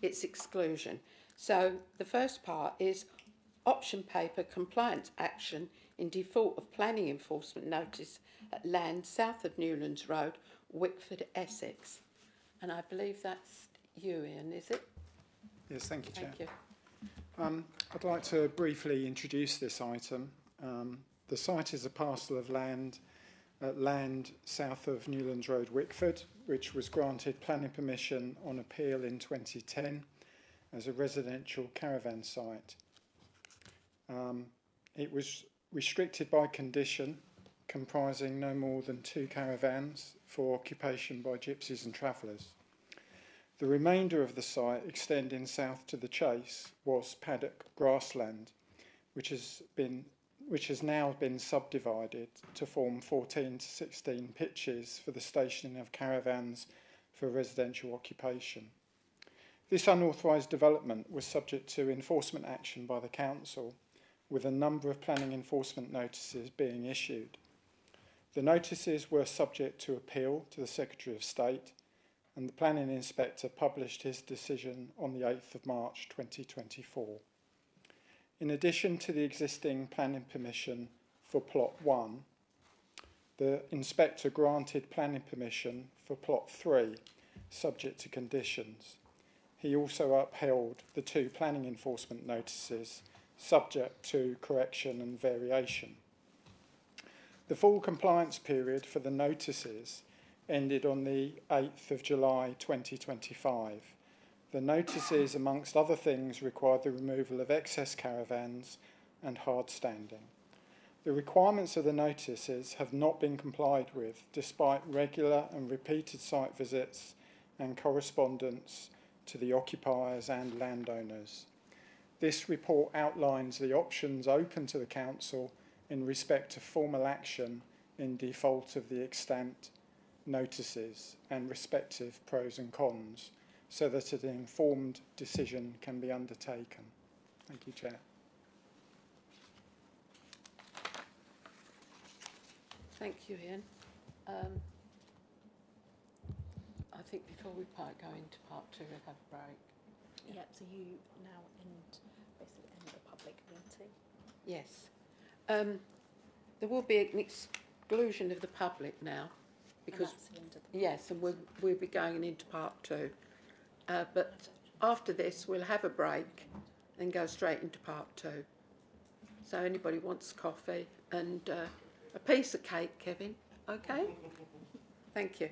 it's exclusion. So the first part is option paper compliance action in default of planning enforcement notice at land south of Newlands Road, Wickford, Essex. And I believe that's you, Ian, is it? Yes, thank you, Chair. Thank you. I'd like to briefly introduce this item. The site is a parcel of land south of Newlands Road, Wickford, which was granted planning permission on appeal in 2010 as a residential caravan site. It was restricted by condition, comprising no more than 2 caravans for occupation by gypsies and travellers. The remainder of the site, extending south to the Chase, was paddock grassland, which has now been subdivided to form 14 to 16 pitches for the stationing of caravans for residential occupation. This unauthorised development was subject to enforcement action by the council, with a number of planning enforcement notices being issued. The notices were subject to appeal to the Secretary of State, and the planning inspector published his decision on the 8th of March 2024. In addition to the existing planning permission for plot 1, the inspector granted planning permission for plot 3, subject to conditions. He also upheld the 2 planning enforcement notices, subject to correction and variation. The full compliance period for the notices ended on the 8th of July 2025. The notices, amongst other things, required the removal of excess caravans and hard standing. The requirements of the notices have not been complied with, despite regular and repeated site visits and correspondence to the occupiers and landowners. This report outlines the options open to the council in respect to formal action in default of the extant notices and respective pros and cons, so that an informed decision can be undertaken. Thank you, Chair. Thank you, Ian. I think before we go into part 2, we'll have a break. Yep, so you now basically end the public meeting. Yes. There will be an exclusion of the public now, because that's the end of the yes, and we'll be going into part 2. But after this, we'll have a break and go straight into part 2. So anybody wants coffee and a piece of cake, Kevin? Okay. Thank you.